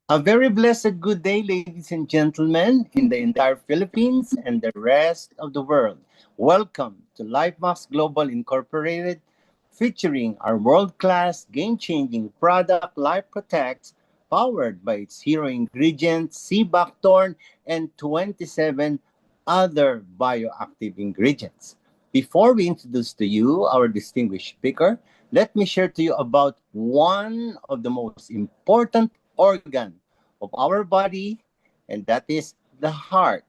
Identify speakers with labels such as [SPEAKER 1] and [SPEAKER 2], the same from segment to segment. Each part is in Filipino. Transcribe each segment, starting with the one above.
[SPEAKER 1] A very blessed good day, ladies and gentlemen, in the entire Philippines and the rest of the world. Welcome to LifeMax Global Incorporated, featuring our world-class, game-changing product, Life Protect, powered by its hero ingredients, sea buckthorn, and 27 other bioactive ingredients. Before we introduce to you our distinguished speaker, let me share to you about one of the most important organ of our body, and that is the heart.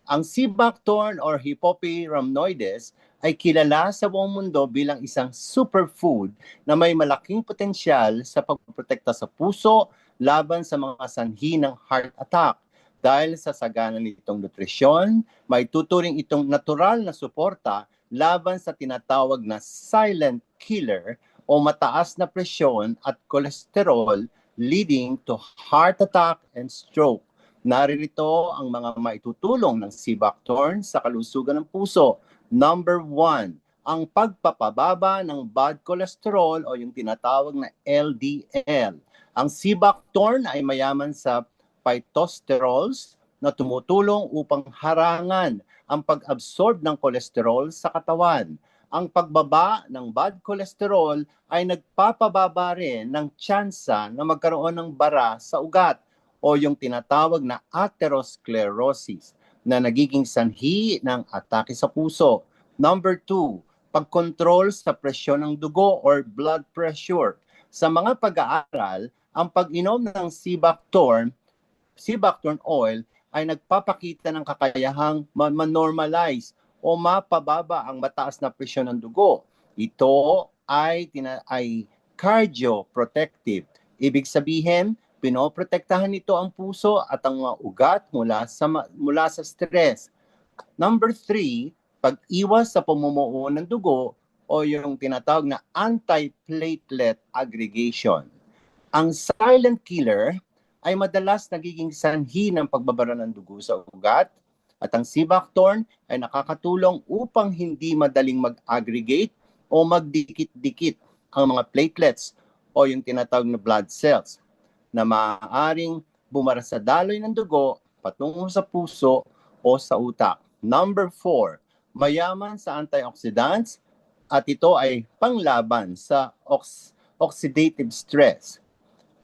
[SPEAKER 1] Ang sea buckthorn or Hippopi rhamnoides ay kilala sa buong mundo bilang isang superfood na may malaking potensyal sa pagprotekta sa puso laban sa mga sanhi ng heart attack. Dahil sa sagana nitong nutrisyon, may tuturing itong natural na suporta laban sa tinatawag na silent killer o mataas na presyon at kolesterol leading to heart attack and stroke. Naririto ang mga maitutulong ng sea buckthorn sa kalusugan ng puso. Number one, ang pagpapababa ng bad cholesterol o yung tinatawag na LDL. Ang sea buckthorn ay mayaman sa phytosterols na tumutulong upang harangan ang pag-absorb ng kolesterol sa katawan. Ang pagbaba ng bad cholesterol ay nagpapababa rin ng tsansa na magkaroon ng bara sa ugat o yung tinatawag na atherosclerosis na nagiging sanhi ng atake sa puso. Number two, pagkontrol sa presyon ng dugo or blood pressure. Sa mga pag-aaral, ang pag-inom ng sea buckthorn oil ay nagpapakita ng kakayahang ma-normalize o mapababa ang mataas na presyon ng dugo. Ito ay cardioprotective. Ibig sabihin, pinoprotektahan nito ang puso at ang mga ugat mula sa stress. Number three, pag-iwas sa pamumuo ng dugo o yung tinatawag na anti-platelet aggregation. Ang silent killer ay madalas nagiging sanhi ng pagbabara ng dugo sa ugat at ang sea buckthorn ay nakakatulong upang hindi madaling mag-aggregate o magdikit-dikit ang mga platelets o yung tinatawag na blood cells na maaaring bumara sa daloy ng dugo patungo sa puso o sa utak. Number four, mayaman sa antioxidants at ito ay panglaban sa oxidative stress.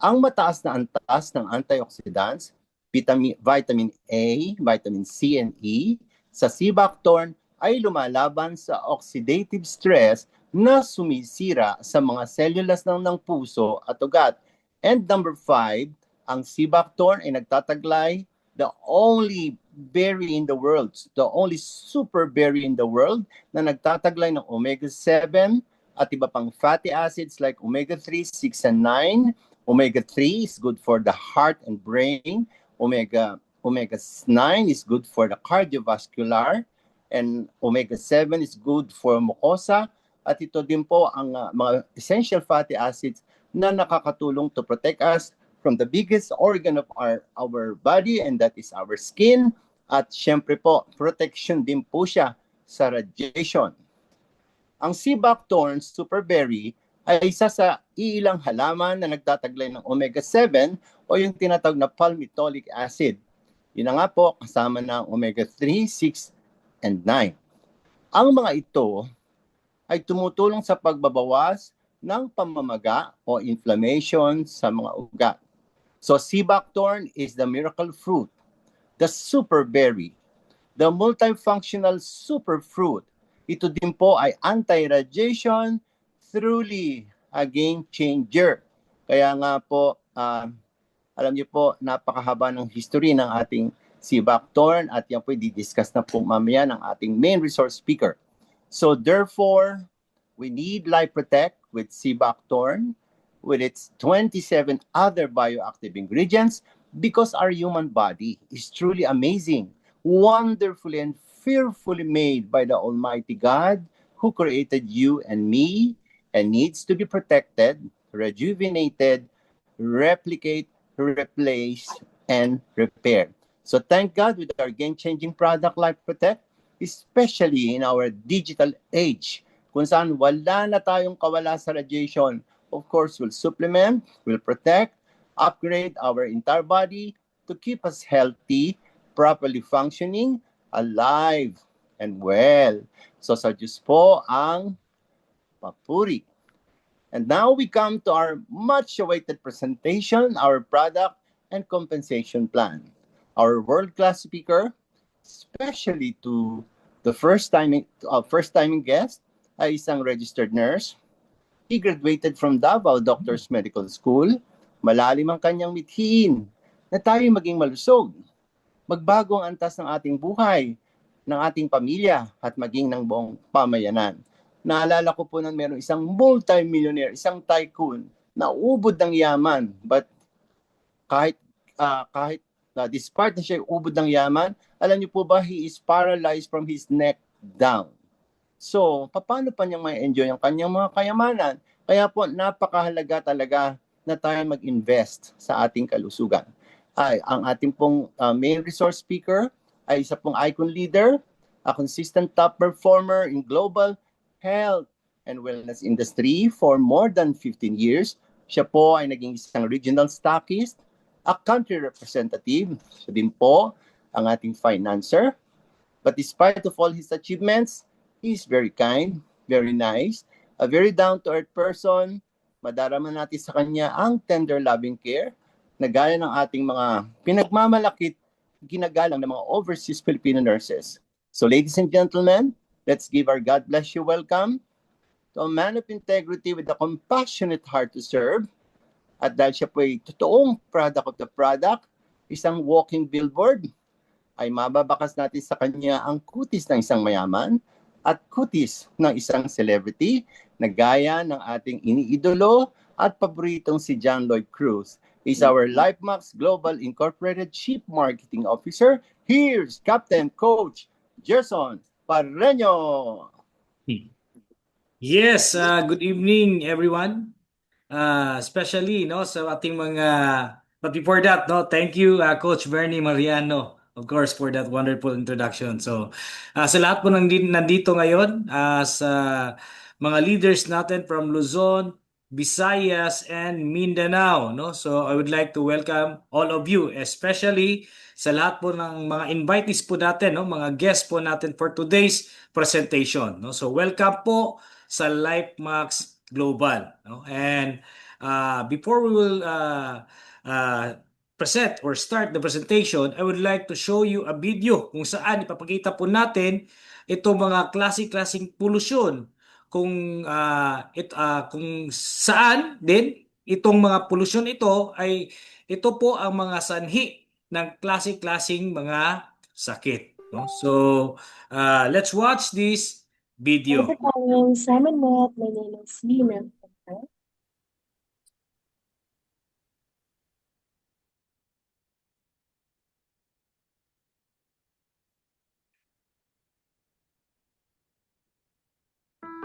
[SPEAKER 1] Ang mataas na antas ng antioxidants, vitamin A, vitamin C and E, sa sea buckthorn ay lumalaban sa oxidative stress na sumisira sa mga cellulars ng puso at ugat. And number five, ang sea buckthorn ay nagtataglay the only berry in the world, the only super berry in the world na nagtataglay ng omega-7 at iba pang fatty acids like omega-3, 6, and 9. Omega-3 is good for the heart and brain. Omega-9 is good for the cardiovascular. And omega-7 is good for mucosa. At ito din po ang mga essential fatty acids na nakakatulong to protect us from the biggest organ of our body, and that is our skin. At syempre po, protection din po siya sa radiation. Ang sea buckthorn superberry ay isa sa ilang halaman na nagtataglay ng omega-7 o yung tinatawag na palmitoleic acid. Yun na nga po, kasama ng omega-3, 6, and 9. Ang mga ito ay tumutulong sa pagbabawas ng pamamaga o inflammation sa mga ugat. So sea buckthorn is the miracle fruit, the superberry, the multifunctional superfruit. Ito din po ay anti-radiation, truly a game changer. Kaya nga po, alam niyo po, napakahaba ng history ng ating sea buckthorn at yan po i-discuss na po mamaya ng ating main resource speaker. So therefore, we need Life Protect with sea buckthorn with its 27 other bioactive ingredients because our human body is truly amazing, wonderfully and fearfully made by the Almighty God who created you and me and needs to be protected, rejuvenated, replicate, replace, and repair. So thank God with our game-changing product Life Protect, especially in our digital age, kung saan wala na tayong kawala sa radiation. Of course, we'll supplement, we'll protect upgrade our entire body to keep us healthy, properly functioning, alive, and well. So sa Diyos po ang papuri. And now we come to our much-awaited presentation, our product and compensation plan. Our world-class speaker, especially to the first-time guest, ay isang registered nurse. He graduated from Davao Doctors Medical School. Malalim ang kanyang mithiin na tayo maging malusog. Magbago ang antas ng ating buhay, ng ating pamilya at maging ng buong pamayanan. Naalala ko po na meron isang multi-millionaire, isang tycoon na ubod ng yaman. But kahit despite na siya ubod ng yaman, alam niyo po ba, he is paralyzed from his neck down. So, paano pa niyang ma-enjoy ang kanyang mga kayamanan? Kaya po, napakahalaga talaga na tayo mag-invest sa ating kalusugan. Ang ating pong main resource speaker ay isa pong icon leader, a consistent top performer in global health and wellness industry for more than 15 years. Siya po ay naging isang regional stockist, a country representative, siya din po ang ating financer. But despite of all his achievements, he is very kind, very nice, a very down-to-earth person. Madarama natin sa kanya ang tender loving care na gaya ng ating mga pinagmamalakit, ginagalang ng mga overseas Filipino nurses. So ladies and gentlemen, let's give our God bless you welcome to a man of integrity with a compassionate heart to serve. At dahil siya po ay totoong product of the product, isang walking billboard, ay mababakas natin sa kanya ang kutis ng isang mayaman at kutis ng isang celebrity na gaya ng ating iniidolo at paboritong si John Lloyd Cruz. He's our LifeMax Global Incorporated Chief Marketing Officer. Here's Captain Coach Gerson Parreño.
[SPEAKER 2] Yes, good evening everyone. Especially sa ating mga, but before that, thank you Coach Bernie Mariano, of course, for that wonderful introduction. So sa lahat po nandito ngayon, sa mga leaders natin from Luzon, Visayas, and Mindanao, so I would like to welcome all of you, especially sa lahat po ng mga invitees po natin, mga guests po natin for today's presentation. So welcome po sa LifeMax Global. And before we will present or start the presentation, I would like to show you a video kung saan ipapakita po natin itong mga klase-klaseng polusyon, kung saan din itong mga polusyon ito po ang mga sanhi ng klase-klaseng mga sakit. So let's watch this video.
[SPEAKER 3] Thank you for calling Simon Net. My name is Lina.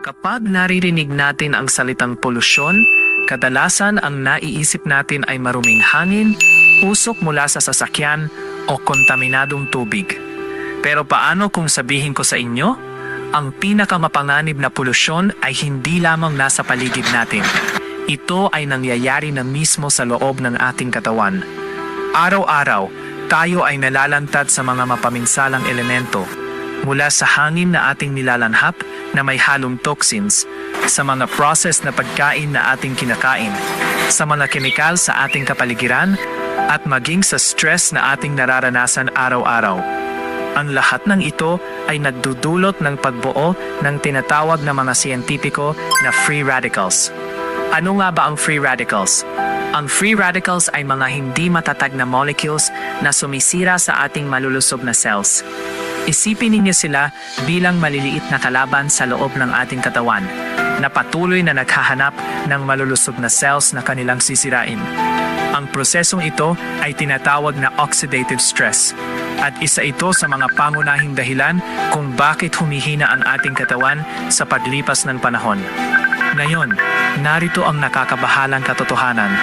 [SPEAKER 4] Kapag naririnig natin ang salitang polusyon, kadalasan ang naiisip natin ay maruming hangin, usok mula sa sasakyan, o kontaminadong tubig. Pero paano kung sabihin ko sa inyo? Ang pinakamapanganib na polusyon ay hindi lamang nasa paligid natin. Ito ay nangyayari na mismo sa loob ng ating katawan. Araw-araw, tayo ay nalalantad sa mga mapaminsalang elemento, mula sa hangin na ating nilalanghap na may halong toxins, sa mga processed na pagkain na ating kinakain, sa mga kemikal sa ating kapaligiran, at maging sa stress na ating nararanasan araw-araw. Ang lahat ng ito ay nagdudulot ng pagbuo ng tinatawag na mga siyentipiko na free radicals. Ano nga ba ang free radicals? Ang free radicals ay mga hindi matatag na molecules na sumisira sa ating malulusog na cells. Isipin ninyo sila bilang maliliit na kalaban sa loob ng ating katawan na patuloy na naghahanap ng malulusog na cells na kanilang sisirain. Ang prosesong ito ay tinatawag na oxidative stress at isa ito sa mga pangunahing dahilan kung bakit humihina ang ating katawan sa paglipas ng panahon. Ngayon, narito ang nakakabahalang katotohanan.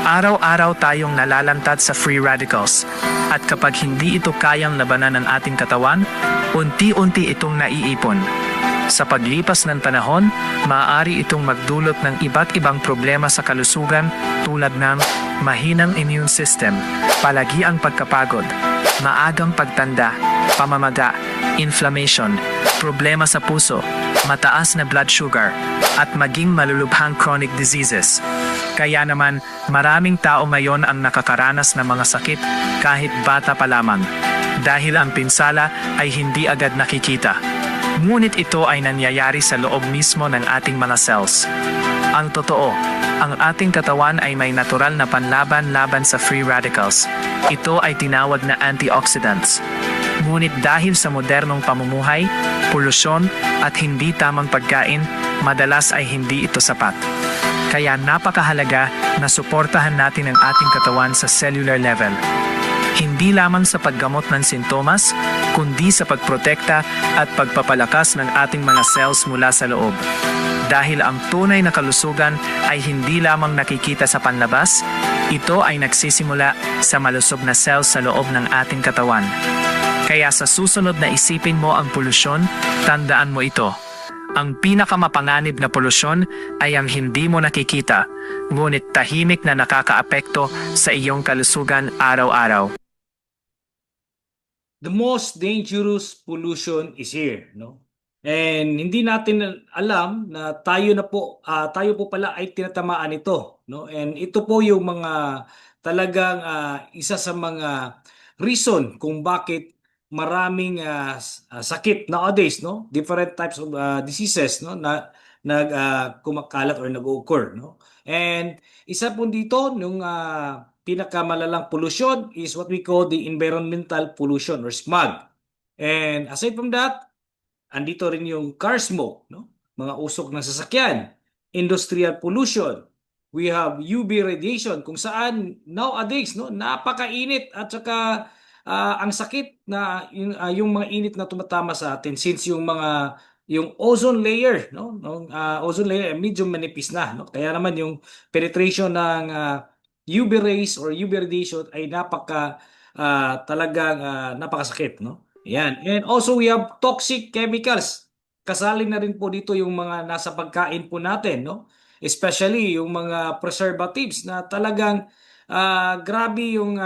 [SPEAKER 4] Araw-araw tayong nalalantad sa free radicals at kapag hindi ito kayang labanan ng ating katawan, unti-unti itong naiipon. Sa paglipas ng panahon, maaari itong magdulot ng iba't ibang problema sa kalusugan tulad ng mahinang immune system, palagiang pagkapagod, maagang pagtanda, pamamaga, inflammation, problema sa puso, mataas na blood sugar, at maging malulubhang chronic diseases. Kaya naman, maraming tao ngayon ang nakakaranas ng mga sakit kahit bata pa lamang. Dahil ang pinsala ay hindi agad nakikita. Ngunit ito ay nangyayari sa loob mismo ng ating mga cells. Ang totoo, ang ating katawan ay may natural na panlaban laban sa free radicals. Ito ay tinawag na antioxidants. Ngunit dahil sa modernong pamumuhay, polusyon at hindi tamang pagkain, madalas ay hindi ito sapat. Kaya napakahalaga na suportahan natin ang ating katawan sa cellular level. Hindi lamang sa paggamot ng sintomas, kundi sa pagprotekta at pagpapalakas ng ating mga cells mula sa loob. Dahil ang tunay na kalusugan ay hindi lamang nakikita sa panlabas, ito ay nagsisimula sa malusog na cells sa loob ng ating katawan. Kaya sa susunod na isipin mo ang polusyon, tandaan mo ito. Ang pinakamapanganib na polusyon ay ang hindi mo nakikita, ngunit tahimik na nakakaapekto sa iyong kalusugan araw-araw.
[SPEAKER 2] The most dangerous pollution is here, no? And hindi natin alam na tayo po pala ay tinatamaan nito, no? And ito po yung mga talagang isa sa mga reason kung bakit maraming sakit nowadays, no? Different types of diseases, no, na kumakalat or nag-occur, no? And isa po dito nung pinakamalalang pollution is what we call the environmental pollution or smog. And aside from that, andito rin yung car smoke, no? Mga usok ng sasakyan, industrial pollution. We have UV radiation kung saan nowadays, no, napakainit at saka ang sakit na yung mga init na tumatama sa atin since yung ozone layer, no, ozone layer medyo manipis na, no? Kaya naman yung penetration ng UV rays or UV radiation ay talagang napakasakit, no? Yan. And also we have toxic chemicals. Kasali na rin po dito yung mga nasa pagkain po natin, no? Especially yung mga preservatives na talagang grabe yung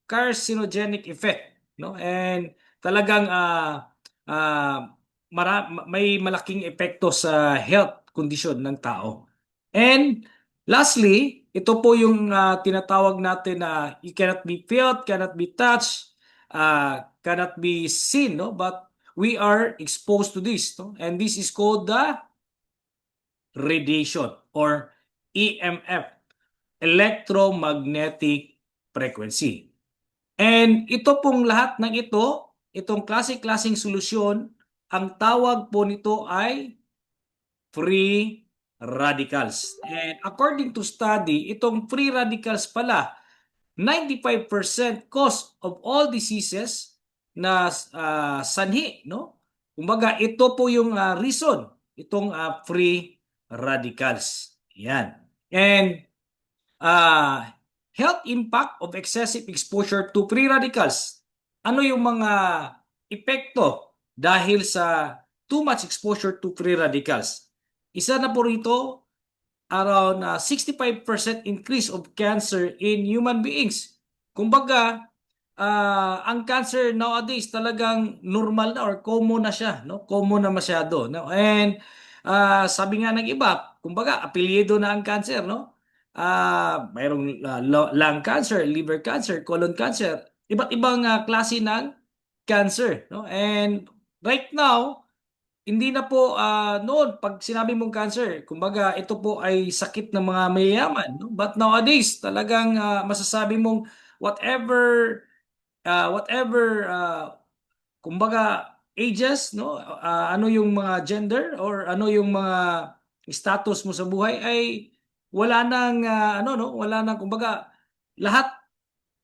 [SPEAKER 2] carcinogenic effect, no? And talagang may malaking epekto sa health condition ng tao. And lastly, ito po yung tinatawag natin na it cannot be felt, cannot be touched, cannot be seen, no? But we are exposed to this, no? And this is called the radiation or EMF, electromagnetic frequency. And ito pong lahat ng itong klase-klaseng solusyon, ang tawag po nito ay free radicals. And according to study, itong free radicals pala, 95% cause of all diseases na sanhi, no? Kumbaga, ito po yung reason, itong free radicals. Yan. And health impact of excessive exposure to free radicals. Ano yung mga epekto dahil sa too much exposure to free radicals? Isa na po rito, around 65% increase of cancer in human beings. Kumbaga, ang cancer nowadays talagang normal na or common na siya, no? Common na masyado, no? And sabi nga ng iba, kumbaga apelyido na ang cancer, no? Mayroong lung cancer, liver cancer, colon cancer, iba't ibang klase ng cancer, no? And right now, hindi na po noon pag sinabi mong cancer, kumbaga ito po ay sakit ng mga mayayaman, no? But nowadays, talagang masasabi mong whatever kumbaga ages, no? Ano yung mga gender or ano yung mga status mo sa buhay ay wala nang wala nang, kumbaga lahat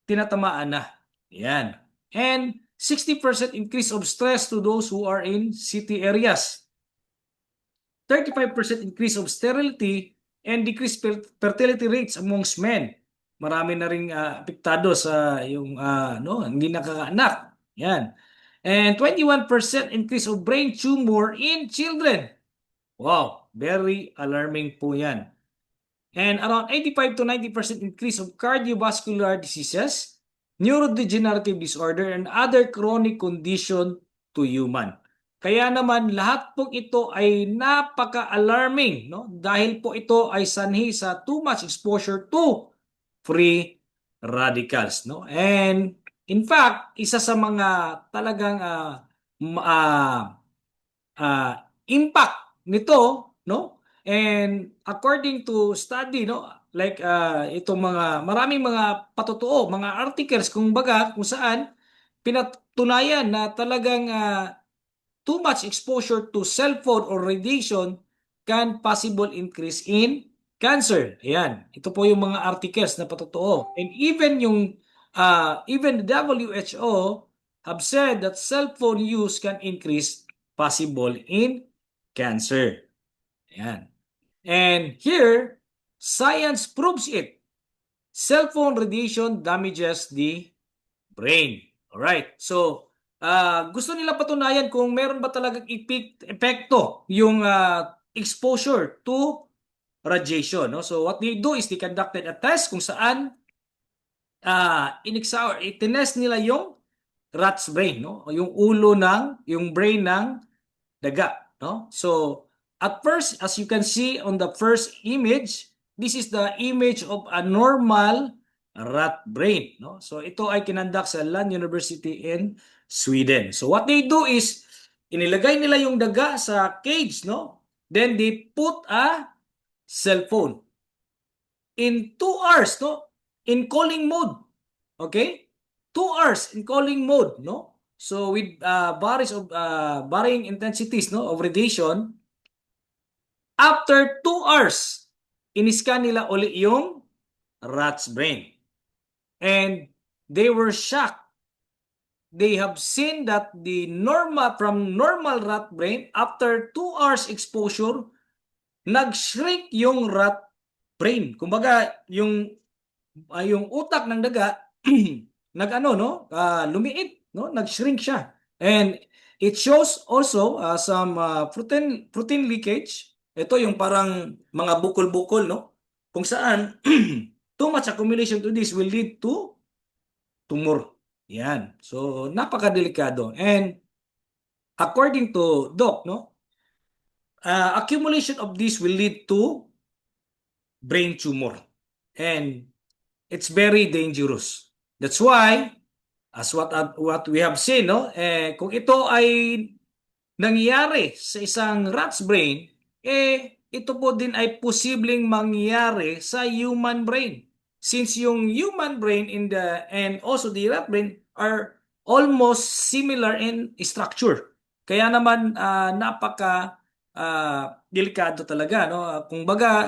[SPEAKER 2] tinatamaan na. Yan. And 60% increase of stress to those who are in city areas. 35% increase of sterility and decreased fertility rates amongst men. Marami na ring apektado sa yung hindi nakakaanak. Yan. And 21% increase of brain tumor in children. Wow, very alarming po yan. and around 85 to 90% increase of cardiovascular diseases, neurodegenerative disorder, and other chronic condition to human. Kaya naman lahat po ito ay napaka-alarming, no? Dahil po ito ay sanhi sa too much exposure to free radicals, no? And in fact, isa sa mga talagang impact nito, no? And according to study, no, like itong mga maraming mga patotoo, mga articles kung saan pinatunayan na talagang too much exposure to cellphone or radiation can possible increase in cancer. Ayan, ito po yung mga articles na patotoo. And even even the WHO have said that cellphone use can increase possible in cancer. Ayan. And here, science proves it. Cellphone radiation damages the brain. Alright, so gusto nila patunayan kung meron ba talagang epekto yung exposure to radiation. No? So what they do is they conducted a test kung saan itinest nila yung rat's brain, no? Yung ulo yung brain ng daga. No? So at first, as you can see on the first image, this is the image of a normal rat brain. No? So ito ay kinandak sa Lund University in Sweden. So what they do is, inilagay nila yung daga sa cage, no? Then they put a cellphone in 2 hours, no? In calling mode. Okay? 2 hours in calling mode, no? So with varying intensities, no, of radiation, after 2 hours, iniskan nila uli yung rat's brain. And they were shocked. They have seen that from normal rat brain, after 2 hours exposure, nag-shrink yung rat brain. Kumbaga, yung utak ng daga, lumiit, no? Nag-shrink siya. And it shows also some protein leakage. Ito yung parang mga bukol-bukol, no? Kung saan too much accumulation to this will lead to tumor. Yan. So napakadelikado. And according to Doc, no? Accumulation of this will lead to brain tumor. And it's very dangerous. That's why, as what we have seen, no? Kung ito ay nangyayari sa isang rat's brain, ito po din ay posibleng mangyari sa human brain. Since yung human brain and also the rat brain are almost similar in structure. Kaya naman napaka delikado talaga, no?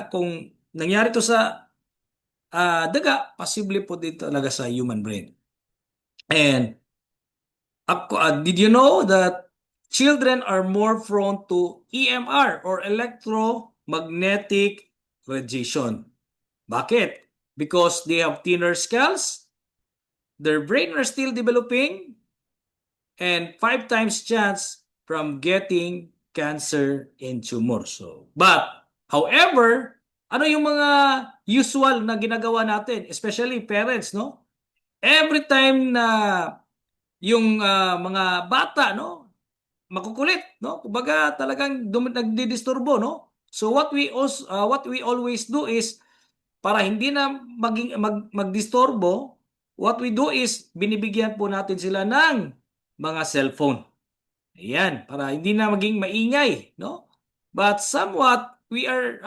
[SPEAKER 2] Kung nangyari to sa daga, posible po dito talaga sa human brain. And did you know that children are more prone to EMR or electromagnetic radiation? Bakit? Because they have thinner skulls, their brain are still developing, and 5 times chance from getting cancer and tumor. However, ano yung mga usual na ginagawa natin, especially parents, no? Every time na yung mga bata, no, makukulit, no? Kumbaga talagang nagdidisturbo, no? So what we always do is, para hindi na magdisturbo, what we do is binibigyan po natin sila ng mga cellphone. Ayan, para hindi na maging maingay, no? But somewhat we are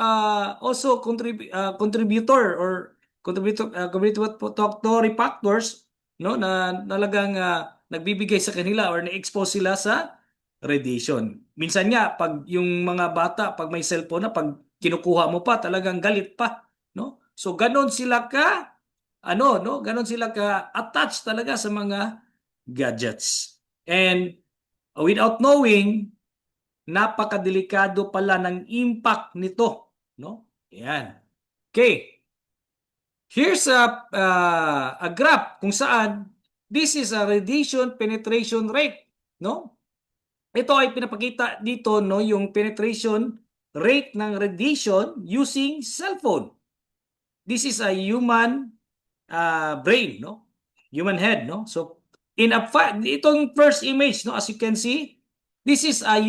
[SPEAKER 2] also contributor or contributory factors, no, na talagang nagbibigay sa kanila or na-expose sila sa radiation. Minsan nga pag yung mga bata pag may cellphone na, pag kinukuha mo pa, talagang galit pa, no? So ganon sila ganon sila ka attached talaga sa mga gadgets. And without knowing, napakadelikado pala ng impact nito, no? Ayan. Okay. Here's a graph kung saan this is a radiation penetration rate, no? Ito ay pinapakita dito, no, yung penetration rate ng radiation using cellphone. this is a human brain, no? Human head, no? So itong first image, no, as you can see, this is a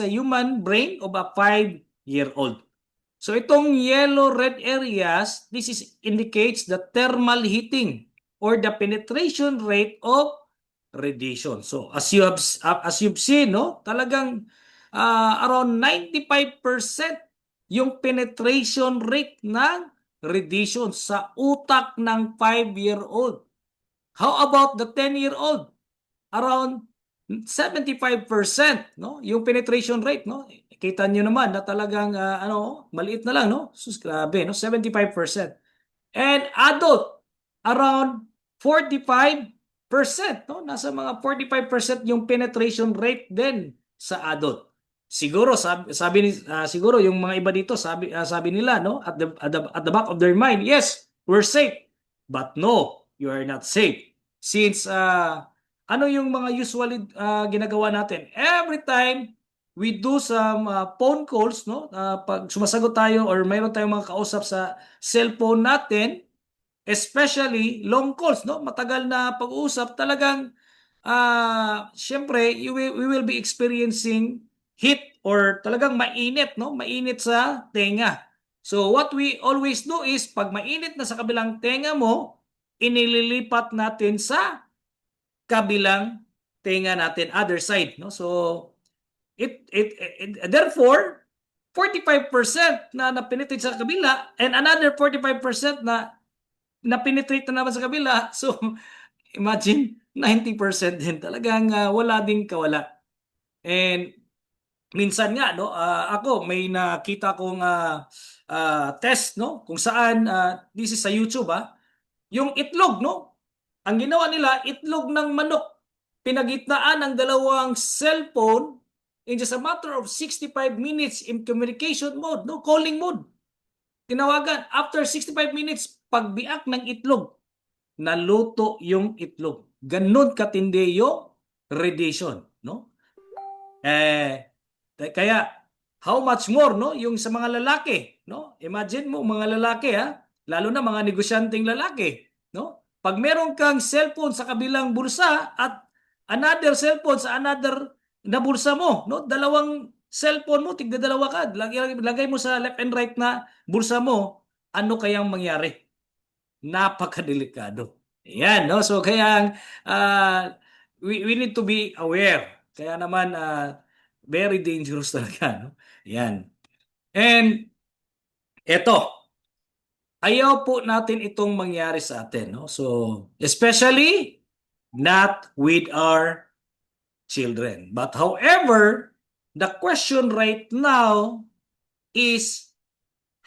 [SPEAKER 2] human brain of a 5-year-old. So itong yellow red areas, this indicates the thermal heating or the penetration rate of radiation. So as you've seen, no, talagang around 95% yung penetration rate ng radiation sa utak ng 5-year-old. How about the 10-year-old? Around 75%, no? Yung penetration rate, no? Kita niyo naman na talagang maliit na lang, no? Sus, grabe, no? 75%. And adult, around 45%, no? Nasa mga 45% yung penetration rate din sa adult. Siguro siguro yung mga iba dito sabi nila, no, at the back of their mind, yes, we're safe. But no, you are not safe. Since ano yung mga usually ginagawa natin? Every time we do some phone calls, no? Pag sumasagot tayo or mayroon tayong mga kausap sa cellphone natin, especially long calls, no? Matagal na pag-uusap, talagang syempre we will be experiencing heat or talagang mainit, no? Mainit sa tenga. So what we always do is pag mainit na sa kabilang tenga mo, inililipat natin sa kabilang tenga natin, other side, no? So therefore 45% na penetrate sa kabila and another 45% na penetrate na naman sa kabila. So imagine 90% din talagang wala ding kawala. And minsan nga, no, ako may nakita kong test, no, kung saan this is sa YouTube, yung itlog, no, ang ginawa nila, itlog ng manok, pinagitnaan ng dalawang cellphone in just a matter of 65 minutes in communication mode, no, calling mode. Tinawagan, after 65 minutes, pagbiak ng itlog, naluto yung itlog. Ganun katindi yung radiation, no? Kaya how much more, no, yung sa mga lalaki, no? Imagine mo mga lalaki, lalo na mga negosyanteng lalaki, no? Pag meron kang cellphone sa kabilang bulsa at another cellphone sa another na bulsa mo, no? Dalawang cellphone mo, tigda dalawa ka, lagay mo sa left and right na bulsa mo, ano kayang mangyari? Napakadelikado. Yan, no? So kaya we need to be aware. Kaya naman very dangerous talaga, no? Yan. And eto, ayaw po natin itong mangyari sa atin, no? So especially not with our children. But however, the question right now is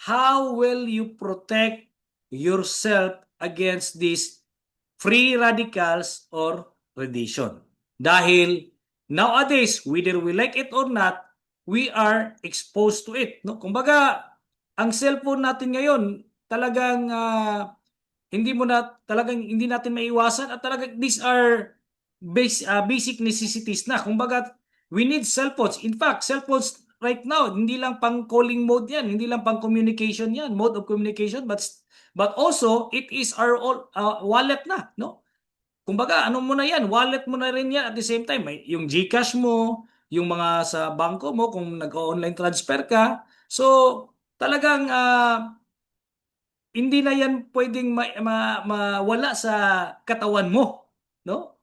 [SPEAKER 2] how will you protect yourself against these free radicals or radiation? Dahil nowadays, whether we like it or not, we are exposed to it, no? Kumbaga, ang cellphone natin ngayon talagang hindi natin maiwasan at talagang these are basic necessities na. Kumbaga, we need cellphones. In fact, cellphones right now, hindi lang pang calling mode yan, hindi lang pang communication yan, mode of communication, but also it is our wallet na, no? Kumbaga, ano mo na yan, wallet mo na rin yan at the same time, yung GCash mo, yung mga sa bangko mo, kung nag-online transfer ka. So, talagang hindi na yan pwedeng mawala sa katawan mo, no?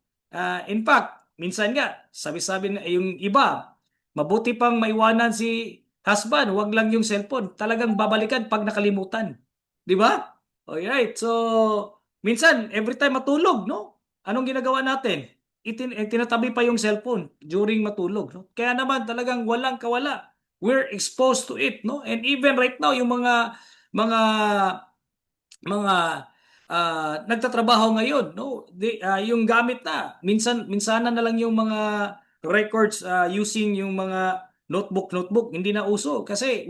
[SPEAKER 2] In fact, minsan nga, sabi-sabi na yung iba, mabuti pang maiwanan si husband, wag lang yung cellphone. Talagang babalikan pag nakalimutan. Di ba? Alright, so minsan, every time matulog, no? Anong ginagawa natin? Tinatabi pa yung cellphone during matulog, no? Kaya naman talagang walang kawala. We're exposed to it, no? And even right now, yung mga nagtatrabaho ngayon, no? Yung gamit na minsanan na lang yung mga records using yung mga notebook, hindi na uso kasi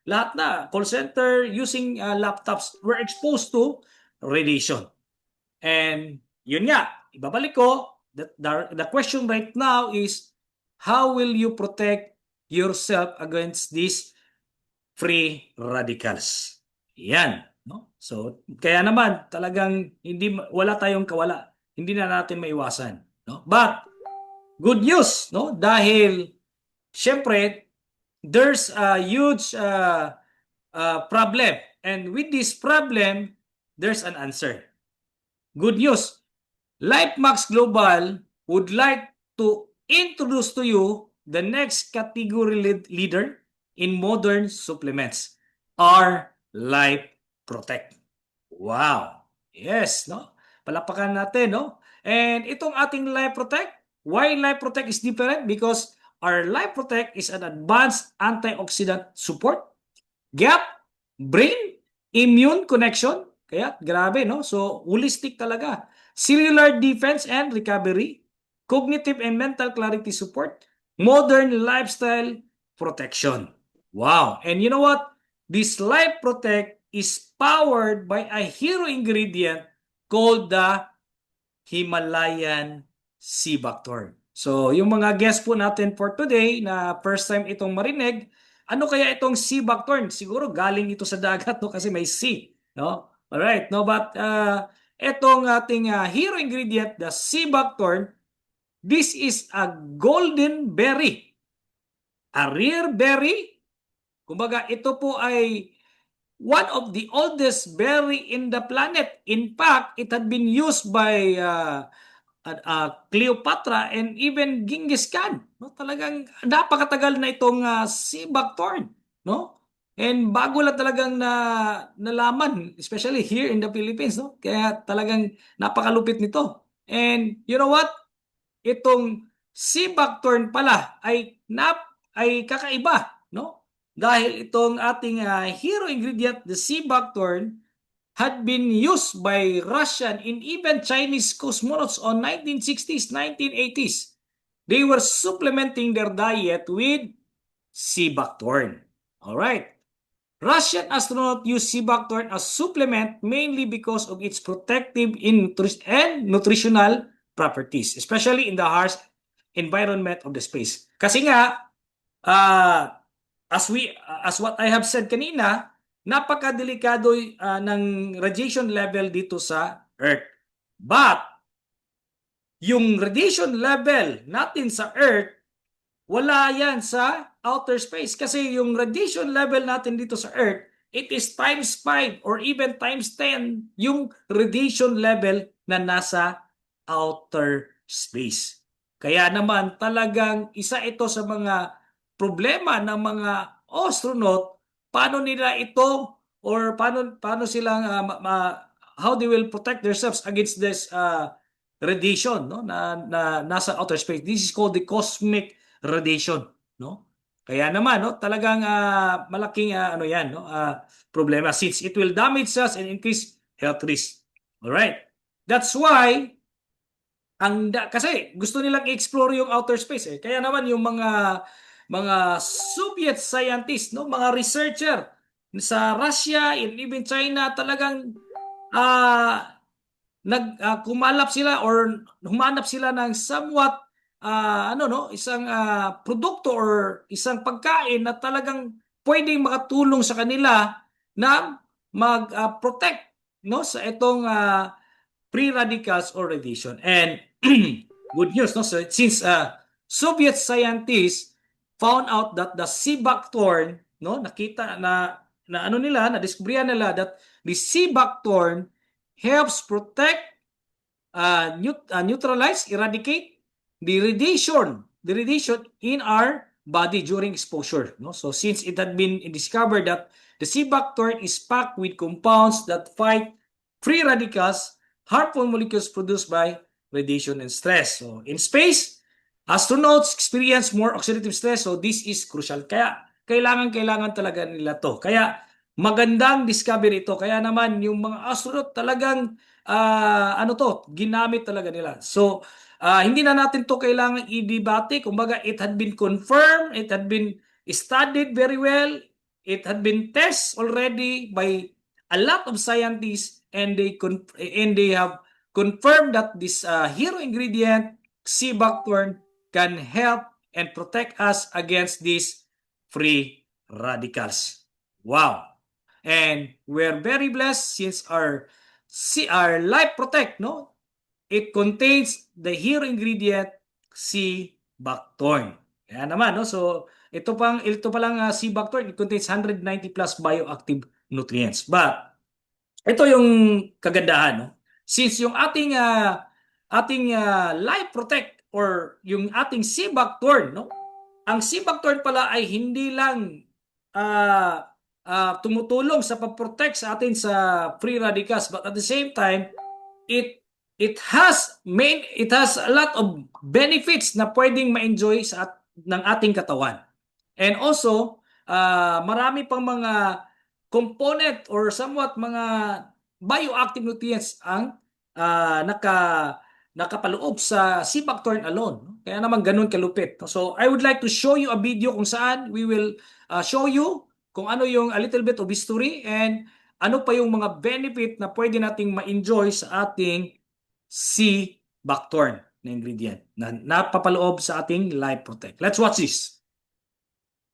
[SPEAKER 2] lahat na call center using laptops, we're exposed to radiation. And yun nga, ibabalik ko, the question right now is how will you protect yourself against these free radicals? Yan, no? So, kaya naman talagang wala tayong kawala. Hindi na natin maiwasan, no? But good news, no? Dahil syempre there's a huge problem, and with this problem there's an answer. Good news. LifeMax Global would like to introduce to you the next category leader in modern supplements, our Life Protect. Wow. Yes, no? Palapakan natin, no? And itong ating Life Protect, why Life Protect is different? Because our Life Protect is an advanced antioxidant support, gap, brain, immune connection. Kaya grabe, no? So, holistic talaga. Cellular defense and recovery, cognitive and mental clarity support, modern lifestyle protection. Wow. And you know what? This Life Protect is powered by a hero ingredient called the Himalayan sea buckthorn. So, yung mga guest po natin for today na first time itong marinig, ano kaya itong sea buckthorn? Siguro galing ito sa dagat, no, kasi may sea, no? All right, no, but itong ating hero ingredient, the sea buckthorn, this is a golden berry, a rare berry. Kumbaga, ito po ay one of the oldest berry in the planet. In fact, it had been used by Cleopatra and even Genghis Khan. No? Talagang napakatagal na itong sea buckthorn. No? And bago lang talagang nalaman, especially here in the Philippines. No? Kaya talagang napakalupit nito. And you know what? Itong sea buckthorn pala ay kakaiba. No? Dahil itong ating hero ingredient, the sea buckthorn, had been used by Russian and even Chinese cosmonauts on 1960s, 1980s. They were supplementing their diet with sea buckthorn. All right. Russian astronauts use sea buckthorn as supplement mainly because of its protective and nutritional properties, especially in the harsh environment of the space. Kasi nga, as what I have said kanina, napakadelikado ng radiation level dito sa Earth. But yung radiation level natin sa Earth, wala yan sa outer space. Kasi yung radiation level natin dito sa Earth, it is times 5 or even times 10 yung radiation level na nasa outer space. Kaya naman talagang isa ito sa mga problema ng mga astronaut, paano nila ito or paano silang how they will protect themselves against this radiation, no, na nasa outer space. This is called the cosmic radiation, no? Kaya naman, no, talagang malaking ano yan, no, problema since it will damage us and increase health risk. All right. That's why kasi gusto nilang i-explore yung outer space eh. Kaya naman yung mga Soviet scientists, no, mga researcher sa Russia and even China talagang kumalap sila or humanap sila ng somewhat isang produkto or isang pagkain na talagang pwedeng makatulong sa kanila na mag-protect, no, sa itong free radicals or radiation. And good news, no? So, since Soviet scientists found out that the sea buckthorn, no, nakita na ano nila, na-discoveryan nila that the sea buckthorn helps protect, neutralize, eradicate the radiation in our body during exposure, no? So since it had been discovered that the sea buckthorn is packed with compounds that fight free radicals, harmful molecules produced by radiation and stress. So in space, astronauts experience more oxidative stress, so this is crucial. Kaya kailangan talaga nila to. Kaya magandang discovery ito. Kaya naman yung mga astronaut talagang ginamit talaga nila. So hindi na natin to kailangan i-debate. Kumbaga, it had been confirmed, it had been studied very well, it had been tested already by a lot of scientists, and they have confirmed that this hero ingredient, sea buckthorn, can help and protect us against these free radicals. Wow. And we're very blessed since our Life Protect, no, it contains the hero ingredient sea buckthorn. Kaya naman, no, so ito pa lang sea buckthorn, it contains 190 plus bioactive nutrients. But ito yung kagandahan, no? Since yung ating Life Protect or yung ating sea buckthorn, no? Ang sea buckthorn pala ay hindi lang tumutulong sa pag-protect sa atin sa free radicals, but at the same time it has a lot of benefits na pwedeng ma-enjoy ng ating katawan. And also, marami pang mga component or somewhat mga bioactive nutrients ang nakapaloob sa sea buckthorn alone. Kaya naman ganun kalupit. So I would like to show you a video kung saan we will show you kung ano yung a little bit of history and ano pa yung mga benefit na pwede nating ma-enjoy sa ating sea buckthorn na ingredient na napapaloob sa ating Life Protect. Let's watch this.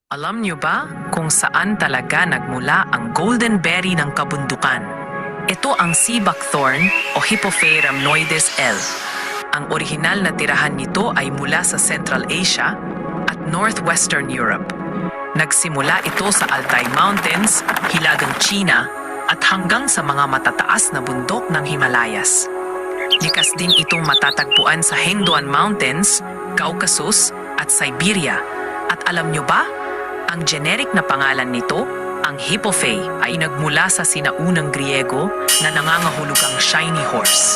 [SPEAKER 4] Alam niyo ba kung saan talaga nagmula ang golden berry ng kabundukan? Ito ang sea buckthorn o Hippophae rhamnoides L. Ang orihinal na tirahan nito ay mula sa Central Asia at Northwestern Europe. Nagsimula ito sa Altai Mountains, Hilagang China, at hanggang sa mga matataas na bundok ng Himalayas. Likas din itong matatagpuan sa Hengduan Mountains, Caucasus, at Siberia. At alam nyo ba? Ang generic na pangalan nito, ang Hippophae, ay nagmula sa sinaunang Griego na nangangahulugang shiny horse.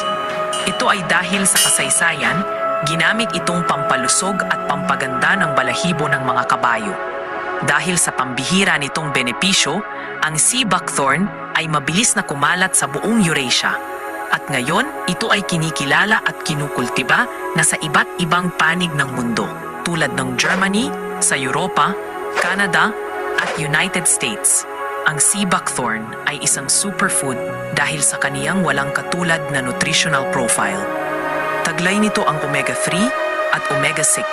[SPEAKER 4] Ito ay dahil sa kasaysayan, ginamit itong pampalusog at pampaganda ng balahibo ng mga kabayo. Dahil sa pambihira nitong benepisyo, ang sea buckthorn ay mabilis na kumalat sa buong Eurasia. At ngayon, ito ay kinikilala at kinukultiba na sa iba't ibang panig ng mundo, tulad ng Germany, sa Europa, Canada, at United States. Ang sea buckthorn ay isang superfood dahil sa kaniyang walang katulad na nutritional profile. Taglay nito ang omega-3 at omega-6.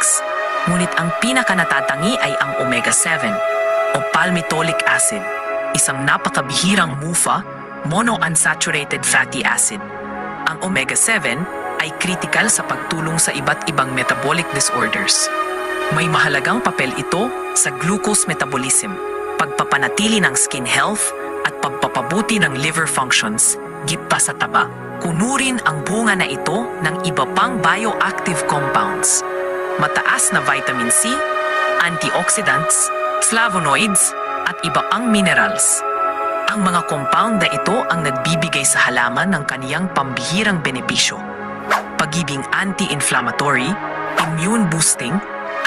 [SPEAKER 4] Ngunit ang pinakanatatangi ay ang omega-7 o palmitoleic acid, isang napakabihirang MUFA, monounsaturated fatty acid. Ang omega-7 ay critical sa pagtulong sa iba't ibang metabolic disorders. May mahalagang papel ito sa glucose metabolism, pagpapanatili ng skin health at pagpapabuti ng liver functions, git pa sa taba. Kunurin ang bunga na ito ng iba pang bioactive compounds. Mataas na vitamin C, antioxidants, flavonoids, at iba pang minerals. Ang mga compound na ito ang nagbibigay sa halaman ng kaniyang pambihirang benepisyo. Pagiging anti-inflammatory, immune boosting,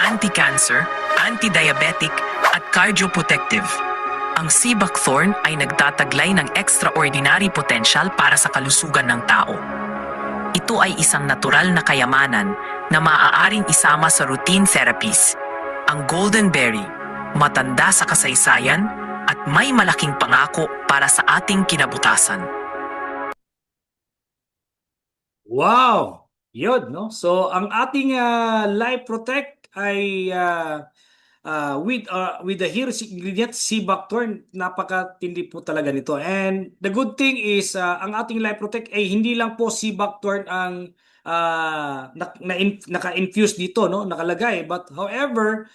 [SPEAKER 4] anti-cancer, anti-diabetic, at cardioprotective. Ang sea buckthorn ay nagtataglay ng extraordinary potential para sa kalusugan ng tao. Ito ay isang natural na kayamanan na maaaring isama sa routine therapies. Ang golden berry, matanda sa kasaysayan at may malaking pangako para sa ating kinabukasan.
[SPEAKER 2] Wow! Yun, no? So, ang ating Life Protect ay with the hero ingredient, sea buckthorn, napakatindi po talaga nito. And the good thing is, ang ating Life Protect ay hindi lang po sea buckthorn ang naka-infuse dito, no? Nakalagay. But however,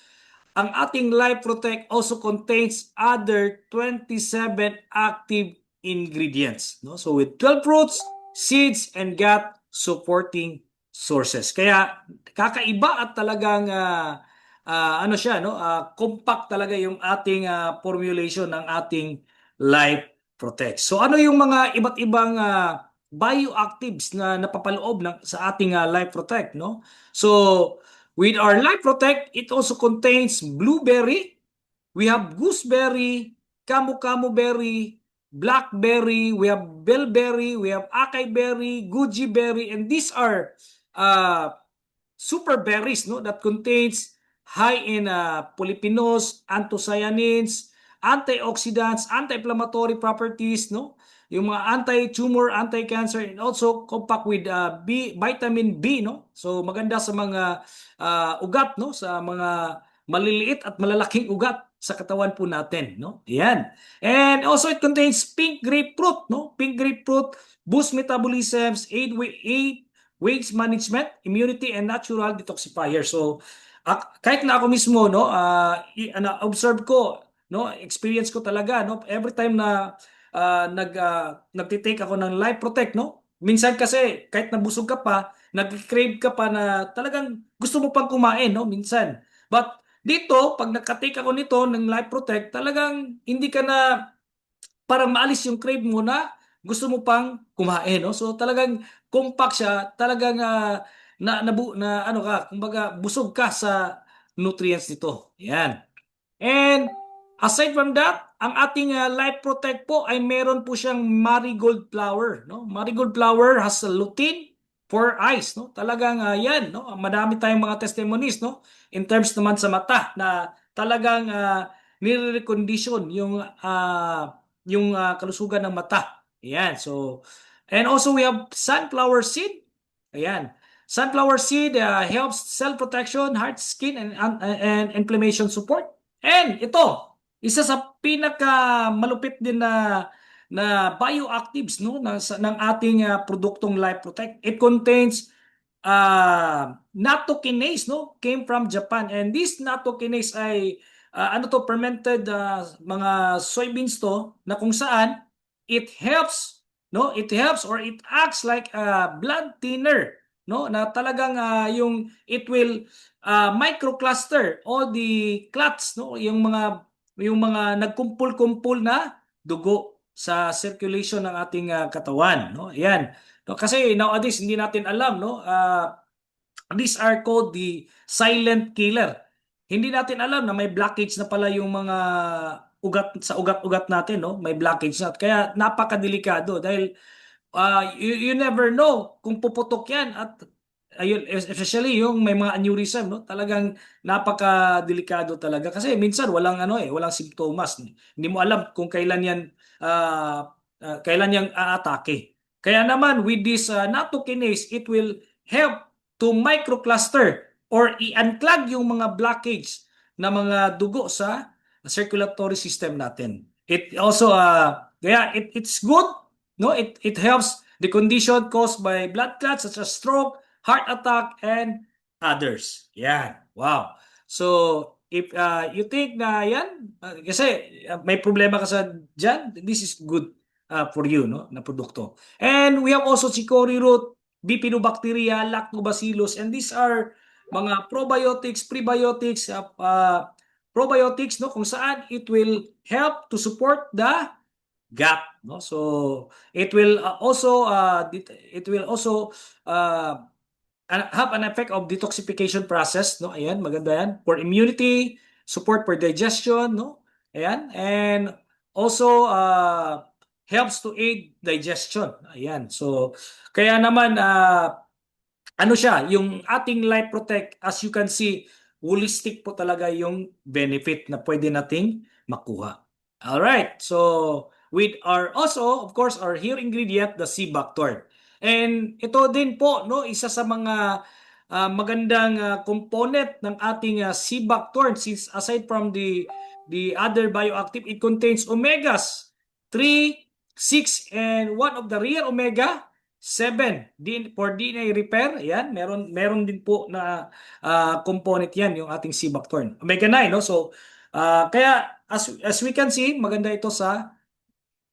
[SPEAKER 2] ang ating Life Protect also contains other 27 active ingredients, no? So with 12 fruits, seeds, and gut supporting sources. Kaya kakaiba at talagang ano siya, no? Compact talaga yung ating formulation ng ating Life Protect. So ano yung mga iba't ibang bioactives na napapaloob sa ating Life Protect, no? So with our Life Protect, it also contains blueberry, we have gooseberry, camu berry, blackberry, we have bellberry, we have acai berry, goji berry, and these are super berries, no, that contains high in polyphenols, anthocyanins, antioxidants, anti-inflammatory properties, no, yung mga anti-tumor, anti-cancer, and also compact with vitamin B, no. So maganda sa mga ugat, no, sa mga maliliit at malalaking ugat. sa katawan po natin, no? Ayan. And also it contains pink grapefruit, no? Pink grapefruit boost metabolisms, aid weight management, immunity, and natural detoxifier. So kahit na ako mismo, no, observe ko, no, experience ko talaga, no, every time na nagtitake ako ng Life Protect, no, minsan kasi kahit nabusog ka pa, nag-crave ka pa na talagang gusto mo pang kumain, no, minsan. But dito, pag nagka-take ako nito ng Life Protect, talagang hindi ka na parang maalis yung crave mo na gusto mo pang kumain, no? So talagang compact siya, talagang na ano ka, kumbaga busog ka sa nutrients nito. Yan. And aside from that, ang ating Life Protect po ay meron po siyang marigold flower, no? Marigold flower has a lutein for eyes, no? Talagang yan, no? Madami tayong mga testimonies, no? In terms naman sa mata na talagang nire-recondition yung kalusugan ng mata. Ayan. So and also we have sunflower seed. Ayan. Sunflower seed helps cell protection, heart, skin, and inflammation support. And ito, isa sa pinaka malupit din na bioactives, no, ng ating produktong Life Protect. It contains nattokinase, no, came from Japan, and this nattokinase ay ano to, fermented mga soybeans to, na kung saan it helps, no, it helps or it acts like a blood thinner, no, na talagang yung it will microcluster all the clots, no, yung mga nagkumpul-kumpul na dugo sa circulation ng ating katawan, no. Ayan. No, kasi nowadays hindi natin alam, no. These are called the silent killer. Hindi natin alam na may blockage na pala yung mga ugat sa ugat-ugat natin, no. May blockage na. Kaya napakadelikado dahil you never know kung puputok yan at ayun, especially yung may mga aneurysm, no, talagang napakadelikado talaga kasi minsan walang simptomas, hindi mo alam kung kailan yan aatake. Kaya naman with this nattokinase, it will help to microcluster or i-unclog yung mga blockage na mga dugo sa circulatory system natin. It also kaya it's good, no, it helps the condition caused by blood clots such as stroke, heart attack, and others. Yan. Wow. So if you think na yan kasi may problema ka sa dyan, this is good for you, no, na produkto. And we have also chicory root, bifidobacteria, lactobacillus, and these are mga probiotics, prebiotics, probiotics, no, kung saan it will help to support the gut, no. So it will also have an effect of detoxification process, no. Ayan, maganda yan for immunity, support for digestion, no. Ayan, and also helps to aid digestion. Ayan. So kaya naman ano siya, yung ating Life Protect, as you can see, holistic po talaga yung benefit na pwede nating makuha. Alright, so with our also, of course, our here ingredient, the sea buckthorn. And ito din po, no, isa sa mga magandang component ng ating sea buckthorn, since aside from the other bioactive, it contains omegas 3, 6, and one of the rare omega 7 for DNA repair. Ayan, meron din po na component yan yung ating sea buckthorn. Omega 9, no? So kaya as we can see, maganda ito sa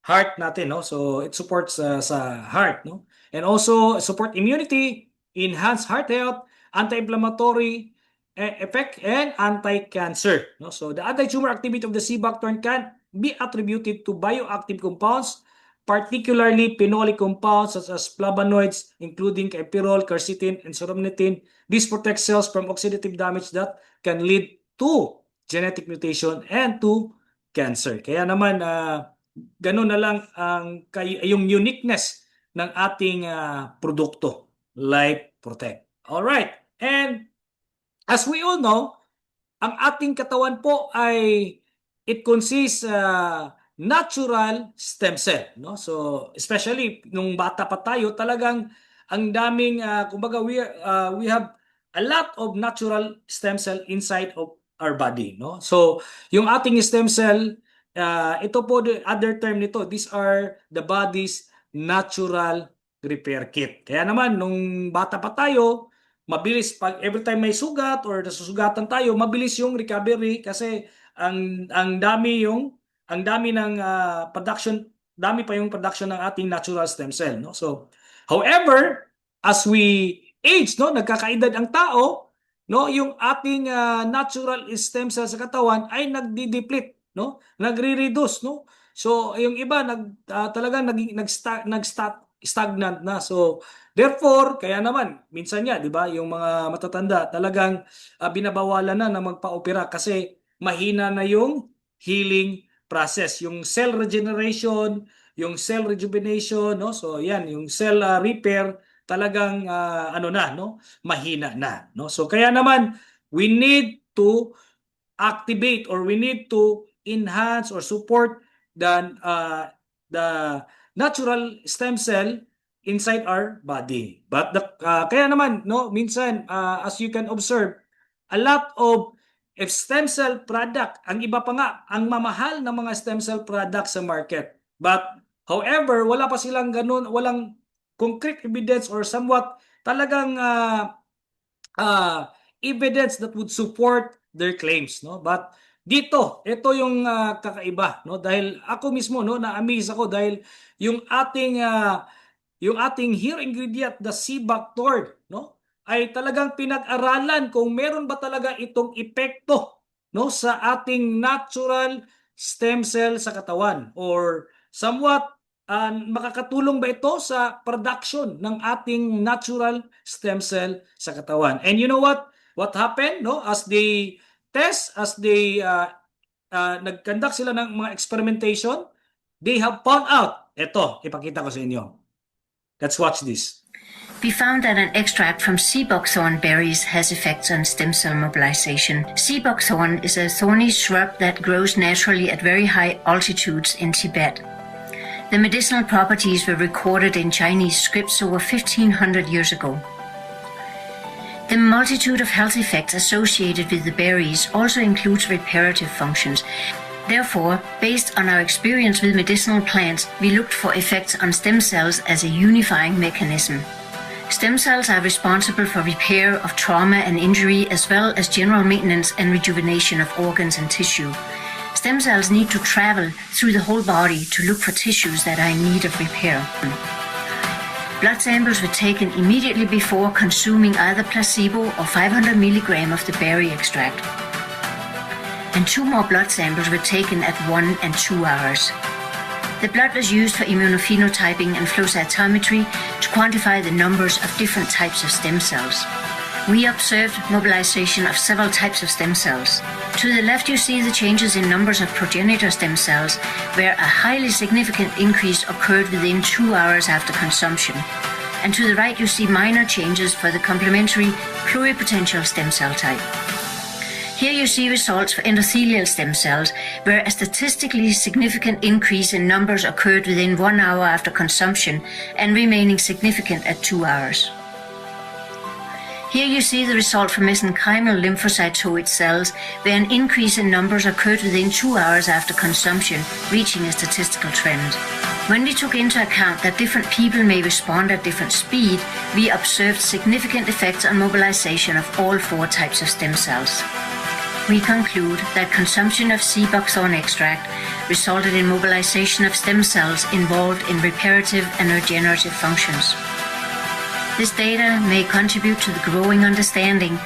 [SPEAKER 2] heart natin, no? So it supports sa heart, no? And also support immunity, enhance heart health, anti-inflammatory effect, and anti-cancer, no? So the anti-tumor activity of the sea buckthorn can be attributed to bioactive compounds, particularly phenolic compounds such as flavonoids, including epirol, quercetin, and sorbitol. This protects cells from oxidative damage that can lead to genetic mutation and to cancer. Kaya naman, ganun na lang yung uniqueness ng ating produkto, Life Protect. Alright, and as we all know, ang ating katawan po ay it consists natural stem cell, no? So especially nung bata pa tayo, talagang ang daming kumbaga we have a lot of natural stem cell inside of our body, no? So yung ating stem cell, ito po the other term nito, these are the body's natural repair kit. Kaya naman nung bata pa tayo, mabilis pag every time may sugat or nasusugatan tayo, mabilis yung recovery kasi ang dami ng production, dami pa yung production ng ating natural stem cell, no? So however, as we age, no, nagkakaedad ang tao, no, yung ating natural stem cell sa katawan ay nagdi-deplete, no? Nagre-reduce, no? So yung iba talagang stagnant na. So therefore, kaya naman minsan nga, 'di ba, yung mga matatanda talagang binabawalan na magpa-opera kasi mahina na yung healing process, yung cell regeneration, yung cell rejuvenation, no? So yan, yung cell repair talagang mahina na, no? So kaya naman we need to activate or we need to enhance or support the natural stem cell inside our body. But kaya naman, no, minsan as you can observe, a lot of stem cell product, ang iba pa nga, ang mamahal ng mga stem cell product sa market. But however, wala pa silang ganun, walang concrete evidence or somewhat talagang evidence that would support their claims, no? But dito, ito yung kakaiba, no? Dahil ako mismo, no, na-amaze ako dahil yung ating hero ingredient, the sea buckthorn, no, ay talagang pinag-aralan kung meron ba talaga itong epekto, no, sa ating natural stem cell sa katawan or somewhat makakatulong ba ito sa production ng ating natural stem cell sa katawan. And you know what happened, no, as they nag-conduct sila ng mga experimentation, they have found out, ito, ipakita ko sa inyo. Let's watch this.
[SPEAKER 5] We found that an extract from sea buckthorn berries has effects on stem cell mobilization. Sea buckthorn is a thorny shrub that grows naturally at very high altitudes in Tibet. The medicinal properties were recorded in Chinese scripts over 1,500 years ago. The multitude of health effects associated with the berries also includes reparative functions. Therefore, based on our experience with medicinal plants, we looked for effects on stem cells as a unifying mechanism. Stem cells are responsible for repair of trauma and injury as well as general maintenance and rejuvenation of organs and tissue. Stem cells need to travel through the whole body to look for tissues that are in need of repair. Blood samples were taken immediately before consuming either placebo or 500 mg of the berry extract. And 2 more blood samples were taken at 1 and 2 hours. The blood was used for immunophenotyping and flow cytometry to quantify the numbers of different types of stem cells. We observed mobilization of several types of stem cells. To the left you see the changes in numbers of progenitor stem cells, where a highly significant increase occurred within 2 hours after consumption. And to the right you see minor changes for the complementary pluripotential stem cell type. Here you see results for endothelial stem cells, where a statistically significant increase in numbers occurred within 1 hour after consumption and remaining significant at 2 hours. Here you see the result for mesenchymal lymphocytoid cells, where an increase in numbers occurred within 2 hours after consumption, reaching a statistical trend. When we took into account that different people may respond at different speed, we observed significant effects on mobilization of all 4 types of stem cells. We conclude that consumption of sea buckthorn extract resulted in mobilization of stem cells involved in reparative and regenerative functions. This data may contribute to the growing understanding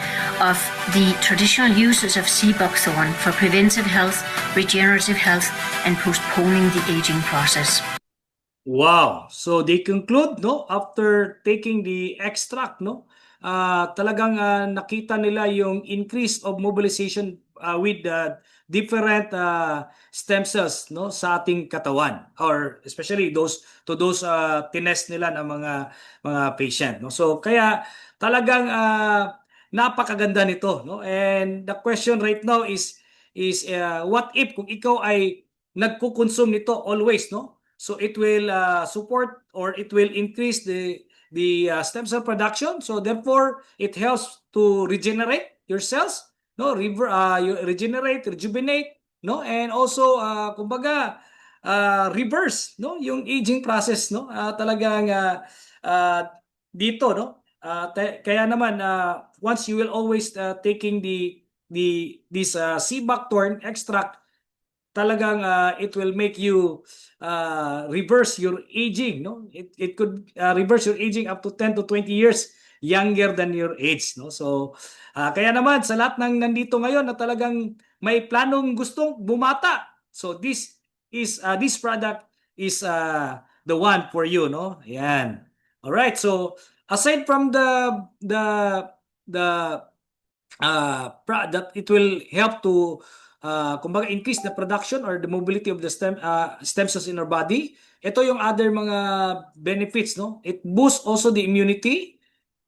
[SPEAKER 5] of the traditional uses of sea buckthorn for preventive health, regenerative health, and postponing the aging process.
[SPEAKER 2] Wow! So they conclude, no, after taking the extract, no, talagang nakita nila yung increase of mobilization with different stem cells, no, sa ating katawan, or especially those tinest nila ng mga patient, no. So kaya talagang napakaganda nito, no. And the question right now is what if kung ikaw ay nagko-consume nito always, no? So it will support or it will increase the stem cell production. So therefore, it helps to regenerate your cells. no, you regenerate, rejuvenate, no, and also kumbaga reverse, no, yung aging process, no. Talagang uh, dito, no. Kaya naman once you will always taking this sea buckthorn extract, talagang it will make you reverse your aging, no. It could reverse your aging up to 10 to 20 years younger than your age, no. So kaya naman sa lahat ng nandito ngayon na talagang may planong gustong bumata, so this product is the one for you, no. Ayan. All right, so aside from the that it will help to kumbaga increase the production or the mobility of the stem cells in our body. Ito yung other mga benefits, no. It boosts also the immunity,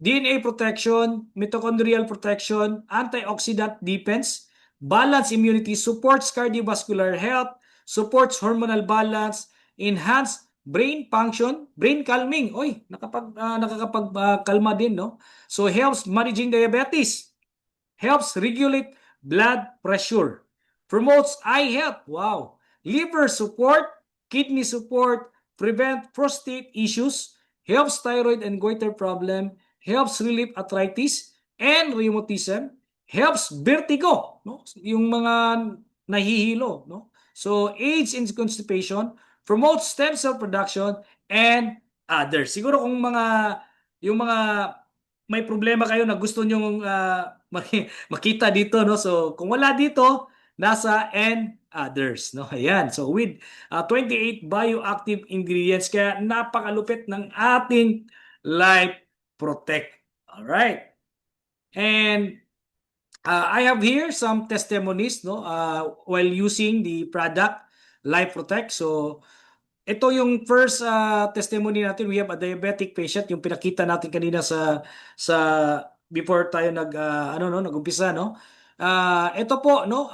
[SPEAKER 2] DNA protection, mitochondrial protection, antioxidant defense, balance immunity, supports cardiovascular health, supports hormonal balance, enhance brain function, brain calming. Oy, nakakapag kalma din, no. So helps managing diabetes, helps regulate blood pressure, promotes eye health, wow, liver support, kidney support, prevent prostate issues, helps thyroid and goiter problem, helps relieve arthritis and rheumatism, helps vertigo, no? Yung mga nahihilo, no? So aids in constipation, promotes stem cell production and others. Siguro kung yung mga may problema kayo na gusto nyo makita dito, no? So kung wala dito, nasa and others, no? Ayan. So with 28 bioactive ingredients, kaya napakalupit ng ating Life Protect. All right. And I have here some testimonies, no, while using the product Life Protect. So ito yung first testimony natin. We have a diabetic patient, yung pinakita natin kanina sa before tayo nag-umpisa, no. Ito po, no,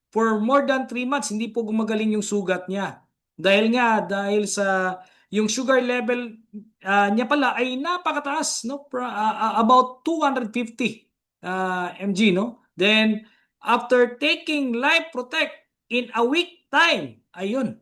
[SPEAKER 2] for more than 3 months hindi po gumagaling yung sugat niya. Dahil sa yung sugar level niya pala ay napakataas, no, about 250 mg, no. Then after taking Life Protect in a week time, ayun.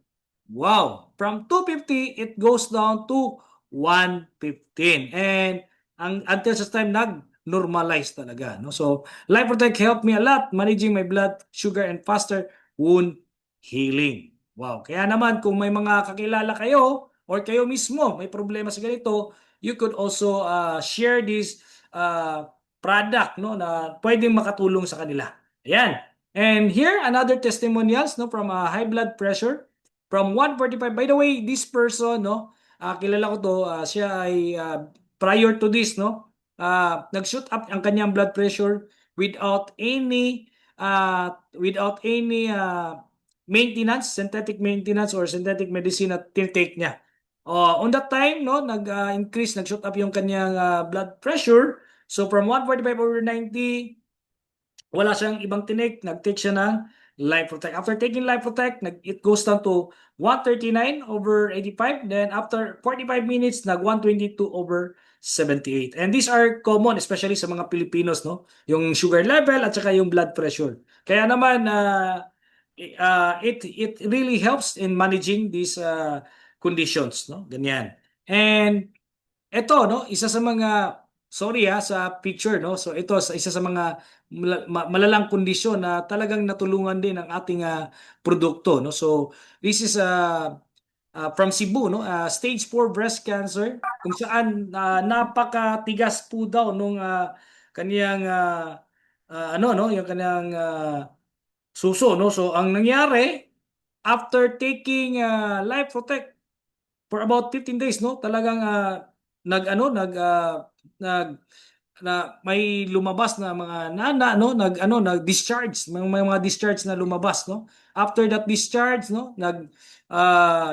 [SPEAKER 2] Wow, from 250 it goes down to 115. And until sa time nag-normalize talaga, no. So Life Protect helped me a lot managing my blood sugar and faster wound healing. Wow, kaya naman kung may mga kakilala kayo or kayo mismo may problema sa ganito, you could also share this product, no, na pwedeng makatulong sa kanila. Ayan. And here another testimonials, no, from high blood pressure from 145. By the way, this person, no, kilala ko to, siya ay prior to this, no, nag-shoot up ang kanyang blood pressure without any maintenance, synthetic maintenance or synthetic medicine na tinitake niya. On that time, no, nag-shoot up yung kanyang blood pressure. So from 145 over 90, wala siyang ibang tinik, nag-take siya ng Life Protect. After taking Life Protect, it goes down to 139 over 85. Then after 45 minutes, nag-122 over 78. And these are common, especially sa mga Pilipinos, no? Yung sugar level at saka yung blood pressure. Kaya naman, it really helps in managing these conditions, no? Ganyan. And ito, no, isa sa mga, sorry sa picture, no. So ito isa sa mga malalang kondisyon na talagang natulungan din ng ating produkto, no. So this is from Cebu, no, stage 4 breast cancer, kung saan napakatigas po daw nung kaniyang yung kaniyang suso, no. So ang nangyari after taking Life Protect for about 15 days, no, talagang may lumabas na mga nag-discharge, may mga discharge na lumabas, no. After that discharge, no,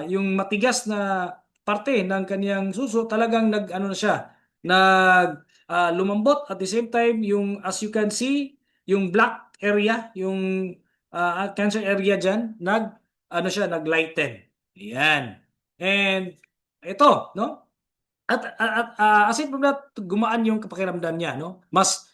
[SPEAKER 2] yung matigas na parte ng kaniyang suso talagang na siya, lumambot. At the same time, yung as you can see, yung black area, yung cancer area diyan, nag-lighten. Yan. And ito, no? At aside from that, gumaan yung pakiramdam niya, no? Mas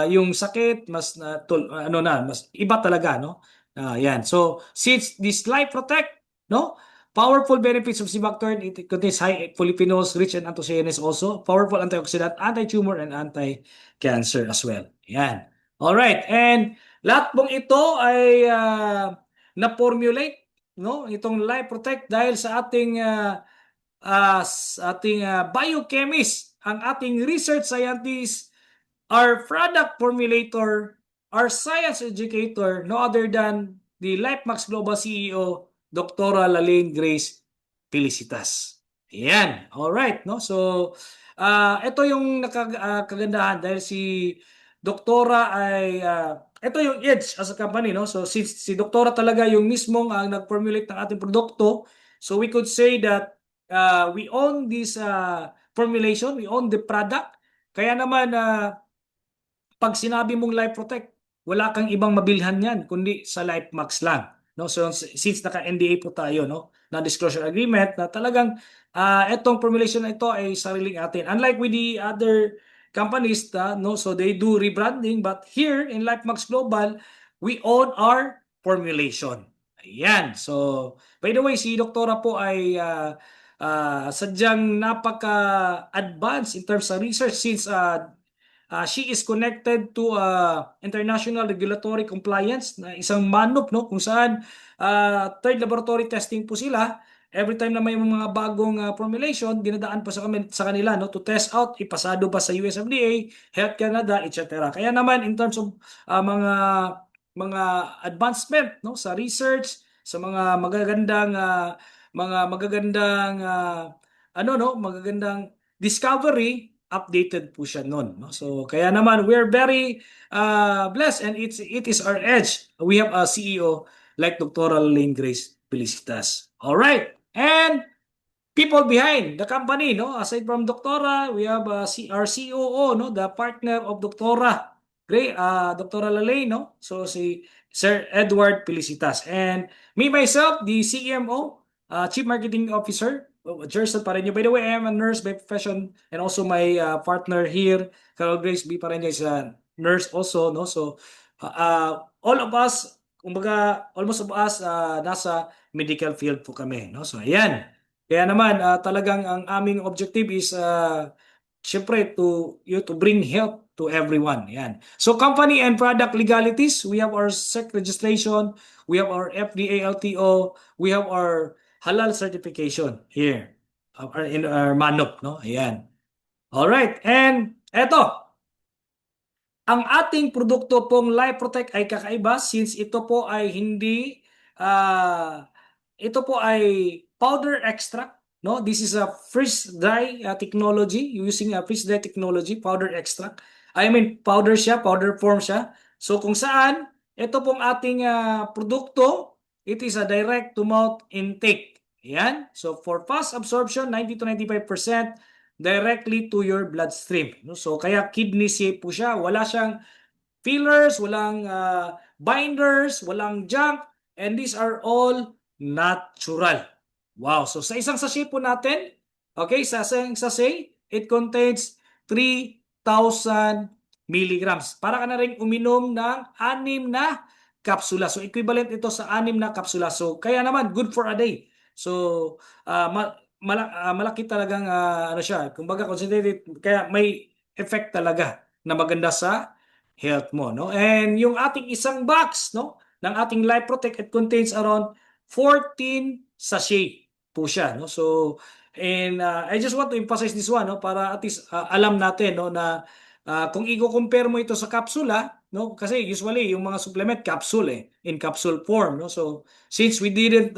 [SPEAKER 2] yung sakit mas mas iba talaga, no? Yan. So since this Life Protect, no? Powerful benefits of Cibactone, it contains high polyphenols, rich in anthocyanins also, powerful antioxidant, anti-tumor, and anti-cancer as well. Yan. Alright, and lahat pong ito ay na-formulate, no? Itong Life Protect dahil sa ating biochemist, ang ating research scientist, our product formulator, our science educator, no other than the LifeMax Global CEO, Dr. Lalaine Grace Felicitas. Ayan. Alright, no? So, ito yung kagandahan dahil si Doktora ay ito yung edge as a company, no? So, si Doktora talaga yung mismong ang nag-formulate ng ating produkto, so we could say that we own this formulation, we own the product. Kaya naman, pag sinabi mong Life Protect, wala kang ibang mabilhan yan kundi sa LifeMax lang. No? So since naka-NDA po tayo, no, na disclosure agreement na talagang itong formulation na ito ay sariling atin. Unlike with the other companies, no, so they do rebranding, but here in LifeMax Global, we own our formulation. Ayan. So by the way, si Doktora po ay sadyang napaka-advanced in terms of research since she is connected to international regulatory compliance na isang MANUP, no, kung saan third laboratory testing po sila. Every time na may mga bagong formulation, dinadaan po sa kanila, no, to test out, ipasado ba sa US FDA, Health Canada, etc. Kaya naman in terms of mga advancement, no, sa research, sa mga magagandang discovery, updated po siya noon, no? So kaya naman we're very blessed, and it is our edge. We have a CEO like Dr. Lalaine Grace Felicitas. All right. And people behind the company, no? Aside from Doktora, we have our COO, no? The partner of Doktora, Dr. Lalaine, no? So si Sir Edward Felicitas. And me myself, the CMO, Chief Marketing Officer, Jerson Pareño. By the way, I am a nurse by profession, and also my partner here, Carol Grace B. Pareño, is a nurse also, no? So all of us, kumbaga, almost of us nasa medical field po kami, no? So ayan. Kaya naman talagang ang aming objective is syempre to bring health to everyone. Yan. So company and product legalities, we have our SEC registration, we have our FDA LTO, we have our halal certification here in our MANUP, no? Ayan. All right. And eto, ang ating produkto pong Life Protect ay kakaiba since ito po ay hindi ito po ay powder extract, no? This is a freeze dry technology, using a freeze dry technology, powder extract. I mean powder siya, powder form siya. So kung saan ito pong ating produkto, it is a direct to mouth intake. Yan. So for fast absorption, 90 to 95% directly to your bloodstream. No? So kaya kidney safe po siya. Wala siyang fillers, walang binders, walang junk, and these are all natural. Wow. So sa isang sachet po natin, okay, sa isang sachet, it contains 3,000 milligrams. Para ka na rin uminom ng 6 na kapsula. So equivalent ito sa 6 na kapsula. So kaya naman good for a day. So malaki talagang ano siya, kumbaga concentrated, kaya may effect talaga na maganda sa health mo, no? And yung ating isang box, no, ng ating Life Protect, it contains around 14 sachet po siya, no? So and I just want to emphasize this one, no, para at least alam natin, no, na kung i-compare mo ito sa kapsula, no, kasi usually yung mga supplement capsule in capsule form, no? So since we didn't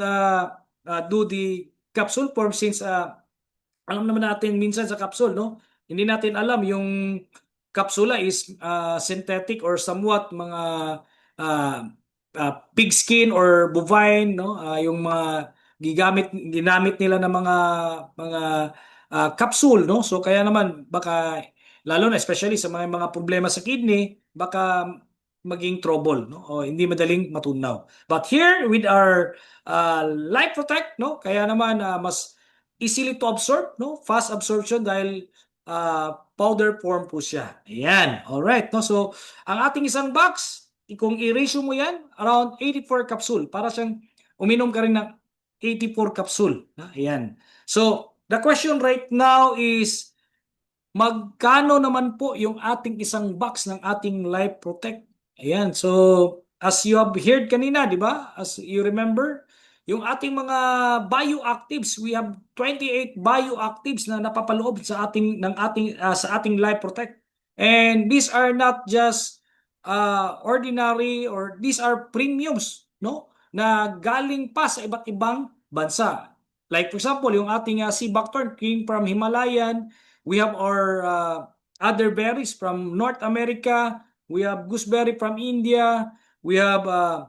[SPEAKER 2] do the capsule form, since alam naman natin minsan sa capsule, no, hindi natin alam yung kapsula is synthetic or somewhat mga pig skin or bovine, no, yung mga ginamit nila ng mga capsule, no. So kaya naman baka lalo na especially sa mga problema sa kidney, baka maging trouble, no, o hindi madaling matunaw. But here with our Life Protect, no, kaya naman mas easily to absorb, no, fast absorption dahil powder form po siya. Ayan. Alright. No? So, ang ating isang box, kung i-ratio mo yan, around 84 capsule. Para siyang uminom ka rin ng 84 capsule. Ayan. So, the question right now is, magkano naman po yung ating isang box ng ating Life Protect? Ayan. So, as you have heard kanina, di ba? As you remember, yung ating mga bioactives, we have 28 bioactives na napapaloob sa ating Life Protect. And these are not just ordinary, or these are premiums, no? Na galing pa sa iba't ibang bansa. Like for example, yung ating sea buckthorn came from Himalayan. We have our other berries from North America. We have gooseberry from India. We have our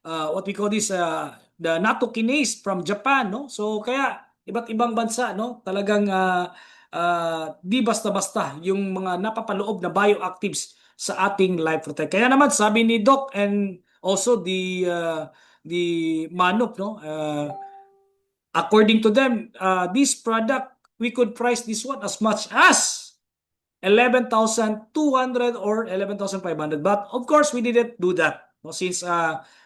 [SPEAKER 2] what we call this the natto kinase from Japan, no? So kaya iba't ibang bansa, no? Talagang di basta-basta yung mga napapaloob na bioactives sa ating Life Protect. Kaya naman sabi ni Doc and also the Manok, no? According to them, this product, we could price this one as much as 11,200 or 11,500. But of course, we didn't do that. No? Since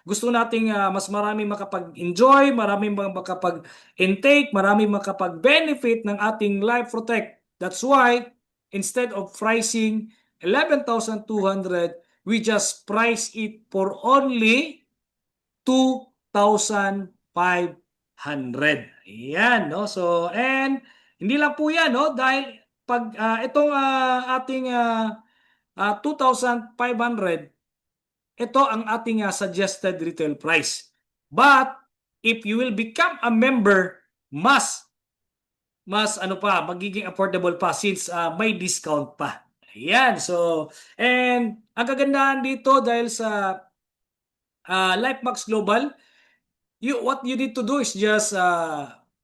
[SPEAKER 2] gusto nating mas marami makapag-enjoy, marami makapag-intake, marami makapag-benefit ng ating Life Protect. That's why, instead of pricing 11,200, we just price it for only 2,500. Ayan, no? So, and hindi lang po yan, no? Dahil pag itong ating 2,500, ito ang ating suggested retail price. But if you will become a member, mas magiging affordable pa since may discount pa. Ayan, so, and ang kagandahan dito dahil sa LifeMax Global, what you need to do is just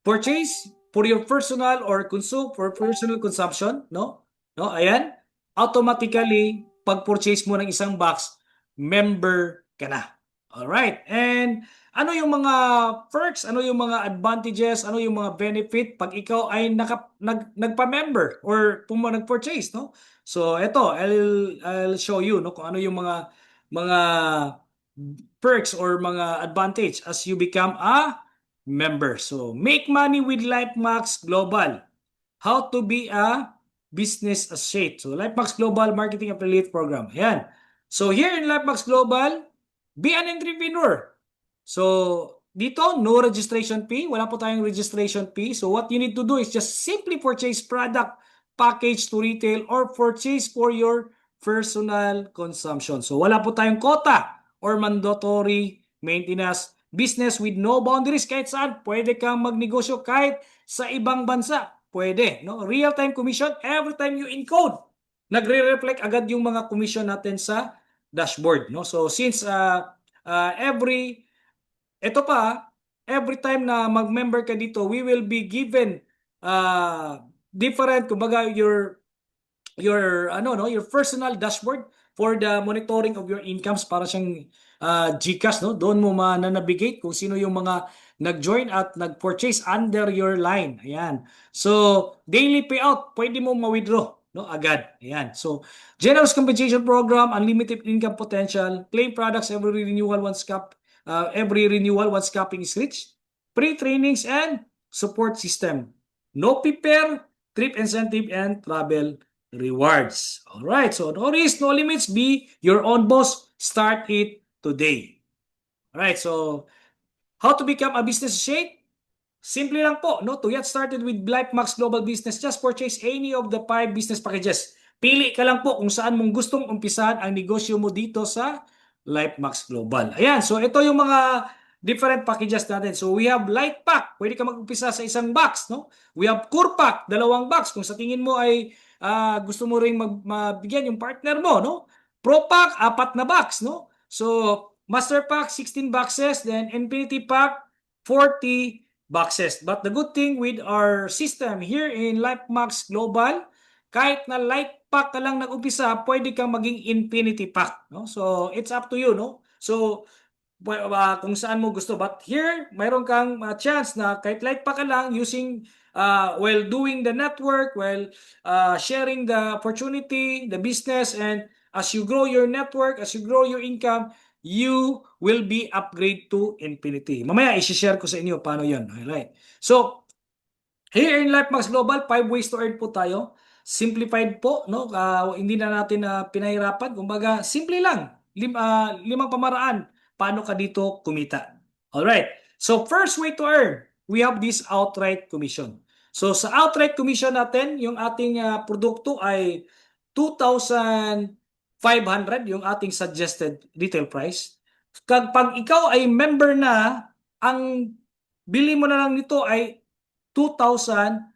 [SPEAKER 2] purchase for your personal or consume for personal consumption, no? Ayan. Automatically, pag-purchase mo ng isang box, member ka na. All right. And ano yung mga perks, ano yung mga advantages, ano yung mga benefit pag ikaw ay nagpa-member or nag-purchase, no? So, ito, I'll show you, no, kung ano yung mga perks or mga advantage as you become a member. So, make money with LifeMax Global. How to be a business associate. So, LifeMax Global Marketing Affiliate Program. Ayan. So, here in LifeMax Global, be an entrepreneur. So, dito, no registration fee. Wala po tayong registration fee. So, what you need to do is just simply purchase product, package to retail, or purchase for your personal consumption. So, wala po tayong quota or mandatory maintenance. Business with no boundaries. Kahit saan, pwede kang magnegosyo kahit sa ibang bansa. Pwede. No? Real-time commission, every time you encode, nagre-reflect agad yung mga commission natin sa dashboard. No? So, since every time na mag-member ka dito, we will be given different, kumbaga, your personal dashboard for the monitoring of your incomes, para siyang GCash, no? Doon mo mananavigate kung sino yung mga nag-join at nag-purchase under your line. Ayan. So, daily payout, pwede mo ma-withdraw, no? Agad. Ayan. So, generous compensation program, unlimited income potential, claim products every renewal once capping is reached, pre-trainings and support system. No prepare, trip incentive, and travel rewards. All right. So, no risk, no limits. Be your own boss. Start it today. All right. So, how to become a business associate? Simple lang po, no? To get started with LifeMax Global Business, just purchase any of the 5 business packages. Pili ka lang po kung saan mong gustong umpisahan ang negosyo mo dito sa LifeMax Global. Ayan. So, ito yung mga different packages natin. So, we have Light Pack. Pwede ka mag-umpisa sa isang box, no? We have Core Pack, 2 box. Kung sa tingin mo ay gusto mo ring mabigyan yung partner mo, no? Pro Pack, 4 na box, no? So, Master Pack, 16 boxes. Then, Infinity Pack, 40 boxes. But the good thing with our system here in LifeMax Global, kahit na Light Pack ka lang nag-umpisa, pwede kang maging Infinity Pack, no? So, it's up to you, no? So, kung saan mo gusto. But here, mayroon kang chance na kahit Light Pack ka lang using while doing the network, while sharing the opportunity, the business, and as you grow your network, as you grow your income, you will be upgrade to infinity. Mamaya, isi-share ko sa inyo paano yun. Alright. So, here in LifeMax Global, 5 ways to earn po tayo. Simplified po, no? Hindi na natin pinahirapan. Kumbaga, simple lang. Limang pamaraan. Paano ka dito kumita? Alright. So, first way to earn, we have this outright commission. So, sa outright commission natin, yung ating produkto ay 2,500 yung ating suggested retail price. Pag ikaw ay member na, ang bili mo na lang nito ay 2,100.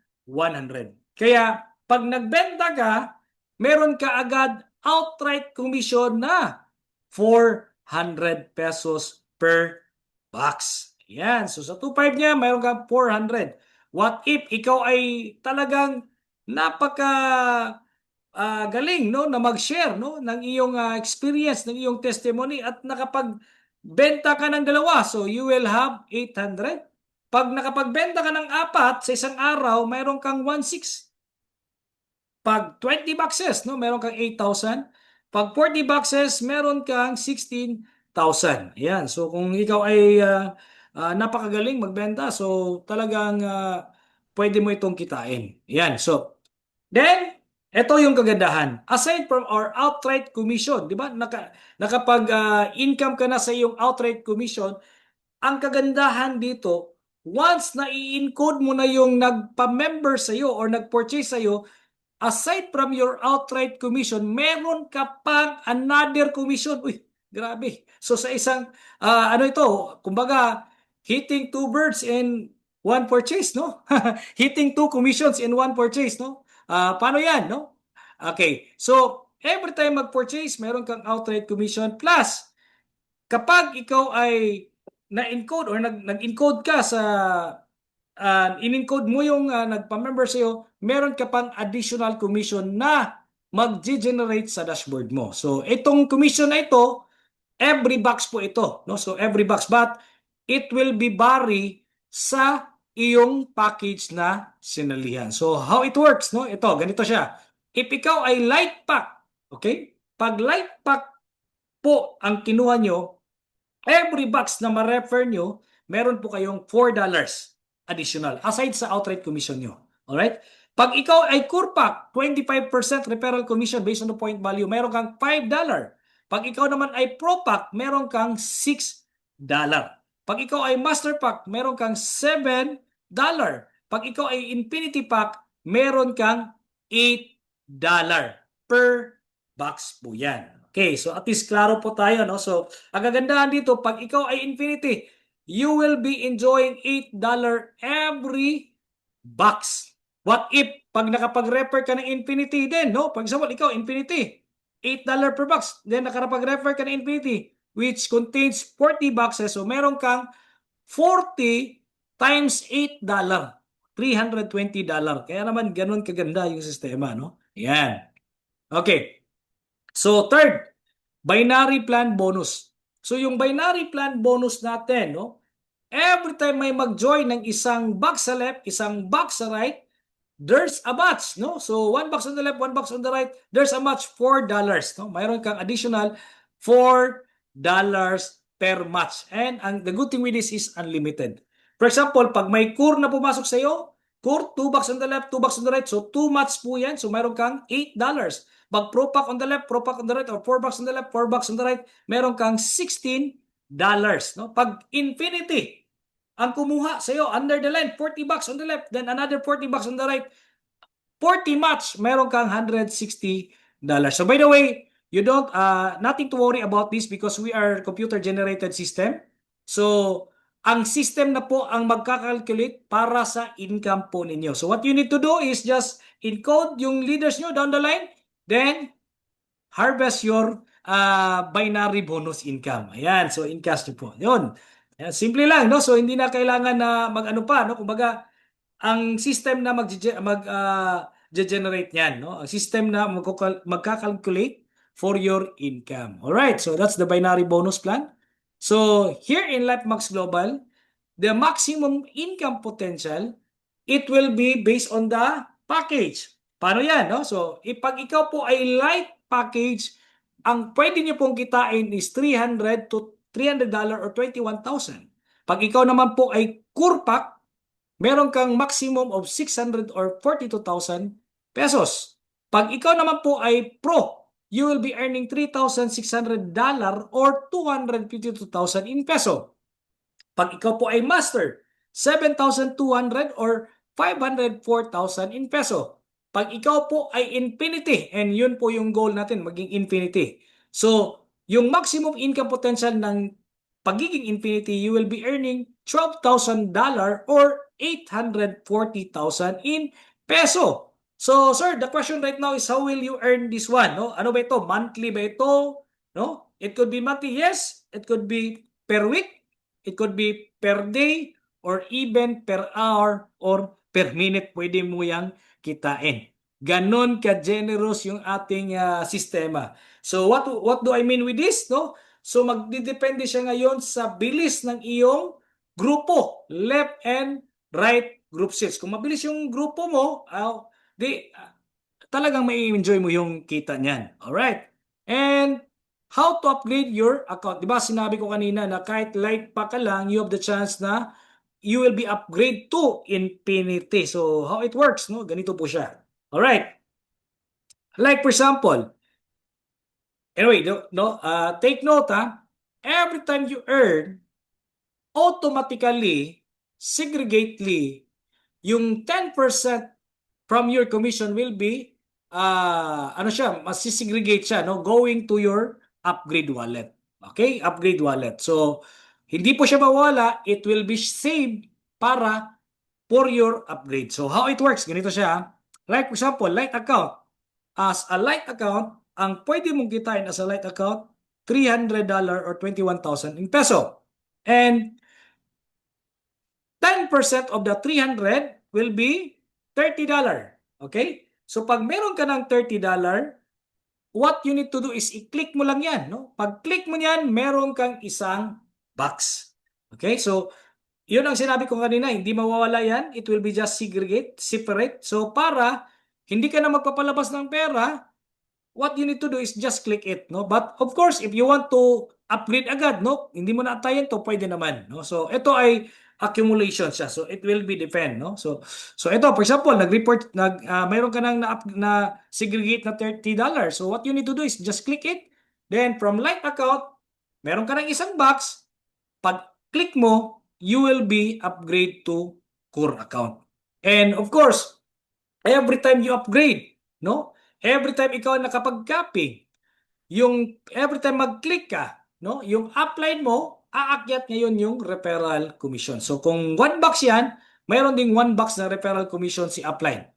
[SPEAKER 2] Kaya pag nagbenta ka, meron ka agad outright commission na 400 pesos per box. Yan. So sa 2.5 niya, meron kang 400. What if ikaw ay talagang napaka galing, no, na mag-share, no, ng iyong experience, ng iyong testimony at nakapagbenta ka ng dalawa. So you will have 800. Pag nakapagbenta ka ng 4 sa isang araw, mayroon kang 1,600. Pag 20 boxes, no, meron kang 8,000. Pag 40 boxes, meron kang 16,000. Ayan. So kung ikaw ay napakagaling magbenta, so talagang pwede mo itong kitain. Ayan. So then, ito yung kagandahan. Aside from our outright commission, di ba? Nakapag-income ka na sa iyong outright commission, ang kagandahan dito, once na i-encode mo na yung nagpa-member sa iyo or nag-purchase sa iyo, aside from your outright commission, meron ka pang another commission. Uy, grabe. So sa isang, ano ito, kumbaga, hitting 2 birds in 1 purchase, no? Hitting 2 commissions in 1 purchase, no? Paano yan, no? Okay, so every time mag-purchase, meron kang outright commission. Plus, kapag ikaw ay na-encode or nag-encode ka sa in-encode mo yung nagpa-member sa'yo, meron ka pang additional commission na mag-generate sa dashboard mo. So, itong commission na ito, every box po ito. No? So, every box. But, it will be vary sa iyong package na sinalihan. So, how it works? No? Ito, ganito siya. If ikaw ay light pack, okay? Pag light pack po ang kinuha nyo, every box na ma-refer nyo, meron po kayong $4 additional aside sa outright commission nyo. Alright? Pag ikaw ay core pack, 25% referral commission based on the point value, meron kang $5. Pag ikaw naman ay pro pack, meron kang $6. Pag ikaw ay master pack, meron kang $7. Pag ikaw ay infinity pack, meron kang $8 per box po yan. Okay, so at least klaro po tayo, no? So, ang kagandahan dito, pag ikaw ay infinity, you will be enjoying $8 every box. What if, pag nakapag-refer ka ng infinity din, no? For example, ikaw, infinity, $8 per box. Then, nakapag-refer ka ng infinity, which contains 40 boxes. So, meron kang 40 times $8, $320. Kaya naman, ganun kaganda yung sistema, no? Yan. Okay. So, third, binary plan bonus. So, yung binary plan bonus natin, no? Every time may mag-join ng isang box sa left, isang box sa right, there's a match, no? So, 1 box on the left, 1 box on the right, there's a match, $4, no? Mayroon kang additional $4 per match. And the good thing with this is unlimited. For example, pag may core na pumasok sa iyo, core, 2 box on the left, 2 box on the right, so 2 match po yan. So, mayroon kang $8. Pag pro pack on the left, pro pack on the right, or 4 bucks on the left, 4 bucks on the right, meron kang $16. No? Pag infinity, ang kumuha sa iyo, under the line, 40 bucks on the left, then another 40 bucks on the right, 40 match, meron kang $160. So by the way, you don't, nothing to worry about this because we are computer-generated system. So, ang system na po ang magkakalculate para sa income po ninyo. So what you need to do is just encode yung leaders nyo down the line, then, harvest your binary bonus income. Ayan, so in cash nyo po. Yun. Ayan, simple lang, no? So, hindi na kailangan na mag-ano pa, no? Kumbaga, ang system na mag-generate niyan, no? Ang system na magkakalculate for your income. Alright, so that's the binary bonus plan. So, here in LifeMax Global, the maximum income potential it will be based on the package. Paano yan, no? So, pag ikaw po ay light package, ang pwede niyo pong kitain is $300 to $300 or 21,000. Pag ikaw naman po ay core pack, meron kang maximum of 600 or 42,000 pesos. Pag ikaw naman po ay pro, you will be earning $3,600 or 252,000 in peso. Pag ikaw po ay master, 7,200 or 504,000 in peso. Pag ikaw po ay infinity, and yun po yung goal natin, maging infinity. So, yung maximum income potential ng pagiging infinity, you will be earning $12,000 or 840,000 in peso. So, sir, the question right now is how will you earn this one? No? Ano ba ito? Monthly ba ito? No? It could be monthly, yes. It could be per week. It could be per day or even per hour or per minute. Pwede mo yang kitain. Ganon ka-generous yung ating sistema. So what do I mean with this? No? So magdidepende siya ngayon sa bilis ng iyong grupo, left and right group sales. Kung mabilis yung grupo mo, talagang may enjoy mo yung kita niyan. Alright? And how to upgrade your account? Diba sinabi ko kanina na kahit light pa ka lang, you have the chance na you will be upgrade to infinity. So how it works, no? Ganito po siya. Alright. Like for example, anyway, take note every time you earn, automatically, segregately, yung 10% from your commission will be, masisegregate siya, no? Going to your upgrade wallet. Okay? Upgrade wallet. So, hindi po siya mawala. It will be saved for your upgrade. So, how it works? Ganito siya. Like, for example, light account. As a light account, ang pwede mong kitain as a light account, $300 or 21,000 in peso. And 10% of the 300 will be $30. Okay? So pag meron ka ng $30, what you need to do is i-click mo lang yan. No? Pag click mo yan, meron kang isang box. Okay? So yun ang sinabi ko kanina, hindi mawawala yan. It will be just separate. So para hindi ka na magpapalabas ng pera, what you need to do is just click it. No? But of course, if you want to upgrade agad, no? Hindi mo na atayin to, pwede naman. No? So ito ay accumulation siya. So it will be depend, no? So ito, for example, mayroon ka nang na segregate na $30. So what you need to do is just click it. Then from light account, meron ka ng isang box. Pag click mo, you will be upgrade to core account. And of course, every time you upgrade, no? Every time ikaw nakapag-copy, every time mag-click ka, no? Yung upline mo, aakyat ngayon yung referral commission. So kung 1 box yan, mayroon ding 1 box na referral commission si upline.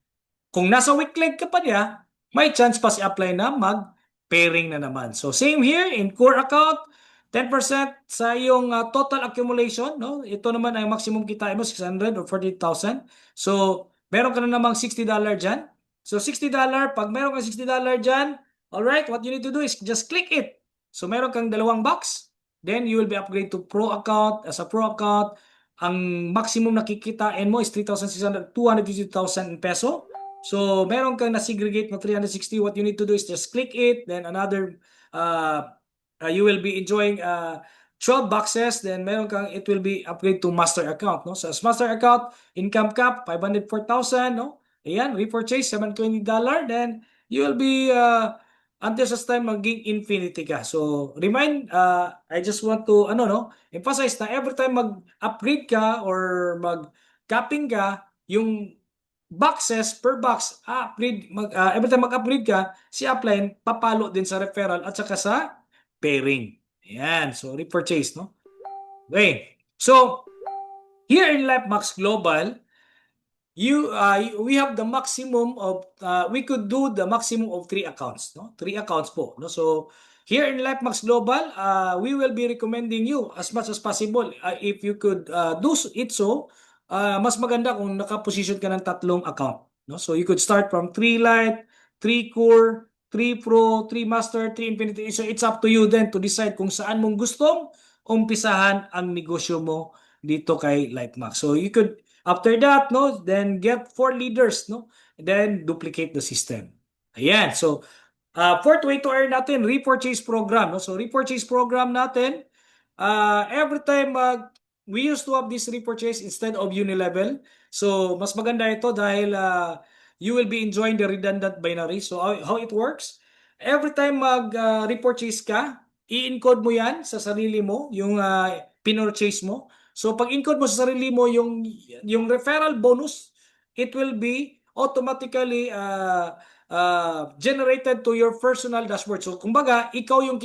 [SPEAKER 2] Kung nasa weak leg ka pa niya, may chance pa si upline na mag-pairing na naman. So same here in core account, 10% sa iyong total accumulation, no? Ito naman ay maximum kitain mo 600 or 40,000. So meron ka na namang $60 diyan. So $60, pag meron kang $60 diyan, all right, what you need to do is just click it. So meron kang 2 box, then you will be upgrade to pro account. As a pro account, ang maximum na kikitain mo is 3,600, 250,000 peso. So meron kang na-segregate na 360. What you need to do is just click it, then another you will be enjoying 12 boxes, then meron kang, it will be upgrade to master account, no? So as master account, income cap 504,000, no? Ayan, repurchase $720, then you will be until such time maging infinity ka. So I just want to emphasize na every time mag-upgrade ka or mag-capping ka, yung boxes per box, every time mag-upgrade ka, si upline papalo din sa referral at saka sa pairing. Ayan, so repurchase, no? Okay. So here in LifeMax Global, we have the maximum of we could do the maximum of 3 accounts, no? 3 accounts po, no? So here in LifeMax Global, we will be recommending you as much as possible if you could do it so, mas maganda kung naka-position ka ng 3 account, no? So you could start from 3 Lite, 3 Core, 3 Pro, 3 Master, 3 Infinity. So it's up to you then to decide kung saan mong gustong umpisahan ang negosyo mo dito kay LifeMax. So you could After that, no, then get 4 leaders, no, and then duplicate the system. Ayan. So, fourth way to earn natin, repurchase program, no? So, repurchase program natin, every time we used to have this repurchase instead of unilevel. So, mas maganda ito dahil you will be enjoying the redundant binary. So, how it works? Every time repurchase ka, i-encode mo yan sa sarili mo, yung pinurchase mo. So, pag encode mo sa sarili mo yung referral bonus, it will be automatically generated to your personal dashboard. So, kumbaga, ikaw yung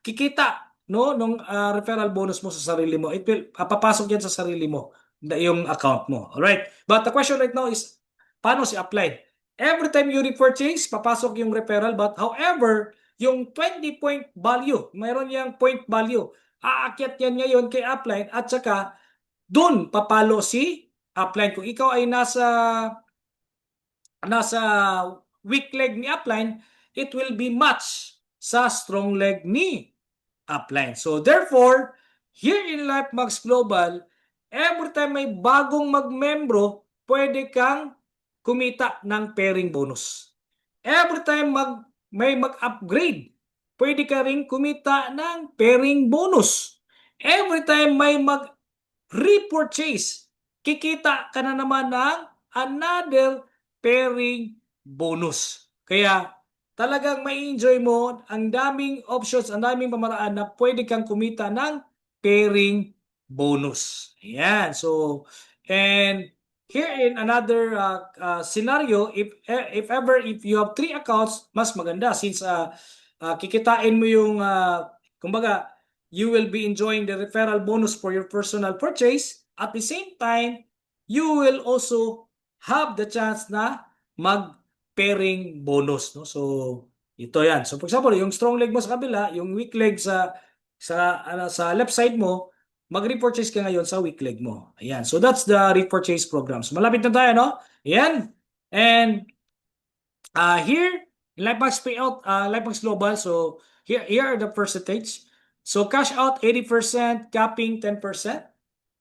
[SPEAKER 2] kikita no nung referral bonus mo sa sarili mo. It will papasok yan sa sarili mo, yung account mo. All right? But the question right now is paano si applied? Every time you repurchase, papasok yung referral, but however, yung 20 point value, mayroon yang point value, aakyat yan ngayon kay upline at saka dun papalo si upline. Kung ikaw ay nasa weak leg ni upline, it will be match sa strong leg ni upline. So therefore, here in LifeMax Global, every time may bagong magmembro, pwede kang kumita ng pairing bonus. Every time may mag-upgrade, pwede ka rin kumita ng pairing bonus. Every time may mag-repurchase, kikita ka na naman ng another pairing bonus. Kaya talagang mai-enjoy mo, ang daming options, ang daming pamaraan na pwede kang kumita ng pairing bonus. Ayan. So, and here in another scenario, if you have 3 accounts, mas maganda since kikitain mo yung kumbaga you will be enjoying the referral bonus for your personal purchase. At the same time, you will also have the chance na mag-pairing bonus, no? So ito yan. So for example, yung strong leg mo sa kabila, yung weak leg sa left side mo, mag-repurchase ka ngayon sa weak leg mo. Ayan. So that's the repurchase program. So malapit na tayo, no? Ayan. And here, in LifeMax Payout, LifeMax Global, so here are the percentage. So cash out 80%, capping 10%.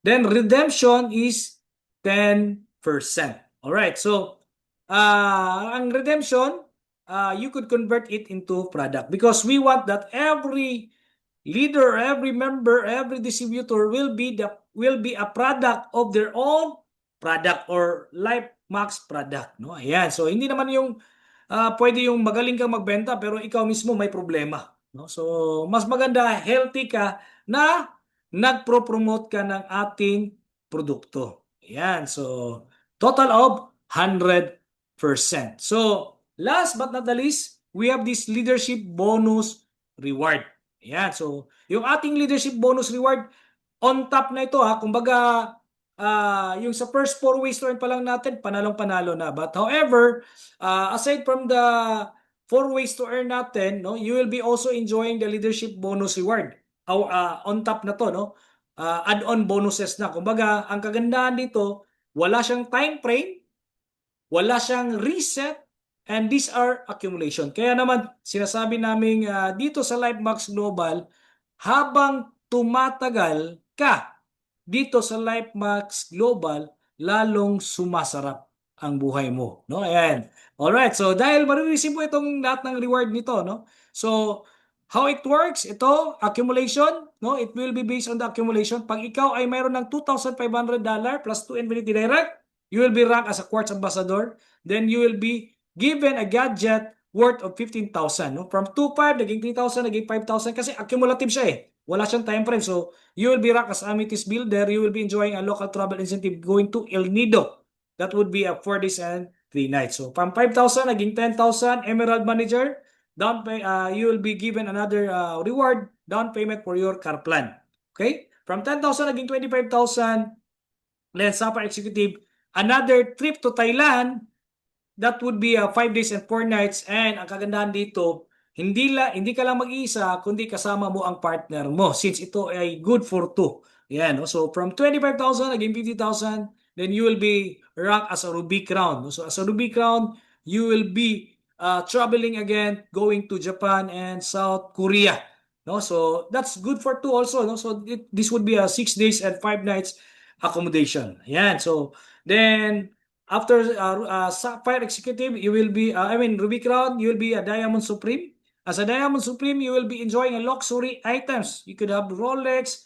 [SPEAKER 2] Then redemption is 10%. Alright, so ang redemption, you could convert it into product because we want that every leader, every member, every distributor will be a product of their own product or LifeMax product, no? Ayan. So hindi naman yung pwede yung magaling kang magbenta pero ikaw mismo may problema, no? So mas maganda healthy ka na nagpro-promote ka ng ating produkto. Ayan. So total of 100%. So last but not the least, we have this leadership bonus reward. Ayan. So, yung ating leadership bonus reward, on top na ito kumbaga, yung sa first 4 ways to earn pa lang natin, panalong-panalo na. But however, aside from the 4 ways to earn natin, no, you will be also enjoying the leadership bonus reward. On top na to, no? Add-on bonuses na. Kumbaga, ang kagandahan dito, wala siyang time frame, wala siyang reset, and these are accumulation. Kaya naman, sinasabi namin dito sa LifeMax Global, habang tumatagal ka dito sa LifeMax Global, lalong sumasarap ang buhay mo, no? Ayan. Alright, so dahil marireceive mo itong lahat ng reward nito, no? So, how it works, ito, accumulation, no? It will be based on the accumulation. Pag ikaw ay mayroon ng $2,500 plus 2 Infinity Direct, you will be ranked as a Quartz Ambassador. Then you will be given a gadget worth of 15,000. No? From 2,500, naging 3,000, naging 5,000 kasi accumulative siya eh. Wala siyang time frame. So, you will be ranked as Amethyst Builder. You will be enjoying a local travel incentive going to El Nido. That would be a 4 days and 3 nights. So, from 5,000, naging 10,000. Emerald Manager, you will be given another reward, down payment for your car plan. Okay? From 10,000, naging 25,000. Then, Sapa Executive, another trip to Thailand. That would be 5 days and 4 nights. And ang kagandahan dito, hindi ka lang mag-isa, kundi kasama mo ang partner mo. Since ito ay good for 2. Yan. No? So from 25,000, naging 50,000, then you will be ranked as a Ruby Crown. No? So as a Ruby Crown, you will be traveling again, going to Japan and South Korea. No? So that's good for 2 also. No? So this would be a 6 days and 5 nights. accommodation. Ayan. So, then, after Sapphire Executive, you will be, Ruby Crown, you will be a Diamond Supreme. As a Diamond Supreme, you will be enjoying a luxury items. You could have Rolex,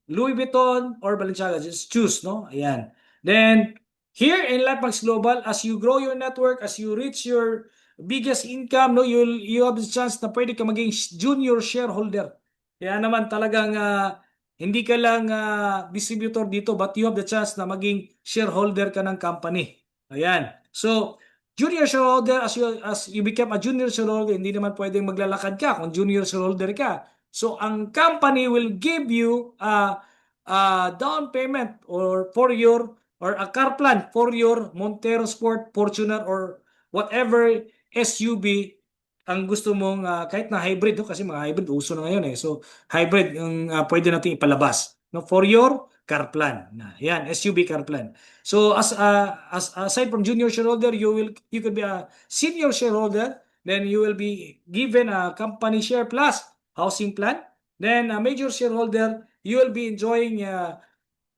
[SPEAKER 2] Louis Vuitton, or Balenciaga. Just choose, no? Ayan. Then, here in LifeMax Global, as you grow your network, as you reach your biggest income, no, you have the chance na pwede ka maging junior shareholder. Kaya naman talagang hindi ka lang distributor dito, but you have the chance na maging shareholder ka ng company. Ayan. So, junior shareholder, as you become a junior shareholder, hindi naman pwedeng maglalakad ka kung junior shareholder ka. So, ang company will give you a down payment or a car plan for your Montero Sport, Fortuner, or whatever SUV ang gusto mong kahit na hybrid, no? Kasi mga hybrid uso na ngayon eh. So hybrid yung pwede natin ipalabas, no, for your car plan. Yan, SUV car plan. So as aside from junior shareholder, you could be a senior shareholder, then you will be given a company share plus housing plan. Then a major shareholder, you will be enjoying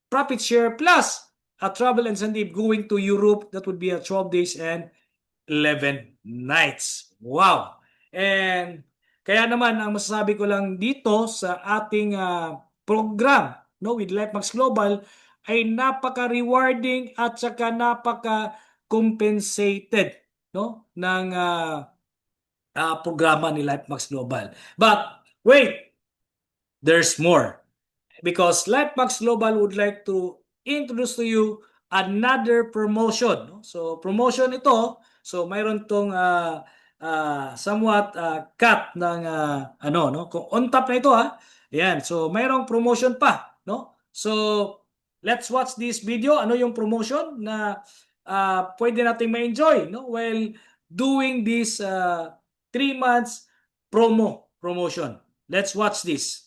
[SPEAKER 2] profit share plus a travel incentive going to Europe. That would be a 12 days and 11 nights. Wow! And kaya naman ang masasabi ko lang dito sa ating program, no, with LifeMax Global ay napaka-rewarding at saka napaka-compensated, no, ng programa ni LifeMax Global. But wait, there's more. Because LifeMax Global would like to introduce to you another promotion. No? So promotion ito, so mayroon tong somewhat cut ng no, kung on top na ito Ayan, so mayroong promotion pa, no? So let's watch this video. Ano yung promotion na pwede nating ma-enjoy, no, while doing this 3 months promotion. Let's watch this.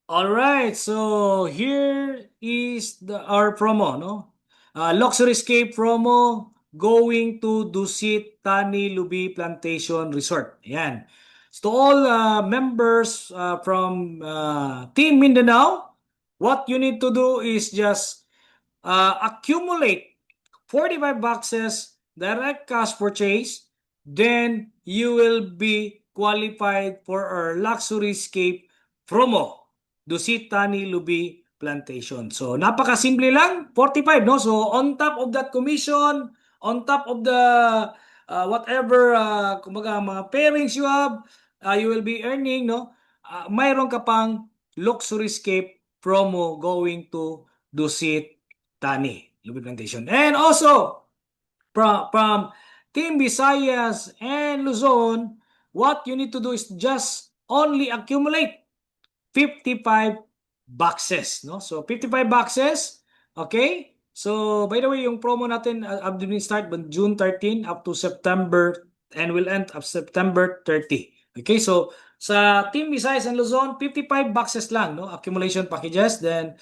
[SPEAKER 2] Alright, so here is our promo, no? Luxury Escape promo going to Dusit Tani Lubi Plantation Resort. Ayan. So to all members from Team Mindanao, what you need to do is just accumulate 45 boxes direct cash purchase, then you will be qualified for our Luxury Escape promo. Dusit Tani Lubi Plantation. So napakasimple lang, 45, no? So on top of that commission, on top of the whatever kumbaga mga pairings you have, you will be earning, no? Mayroon ka pang Luxury Escape promo going to Dusit Tani Lubi Plantation. And also from Team Visayas and Luzon, what you need to do is just only accumulate 55 boxes, no? So 55 boxes, okay? So by the way, yung promo natin will start on June 13 up to September and will end up September 30. Okay? So sa Team Visayas and Luzon, 55 boxes lang, no? Accumulation packages. Then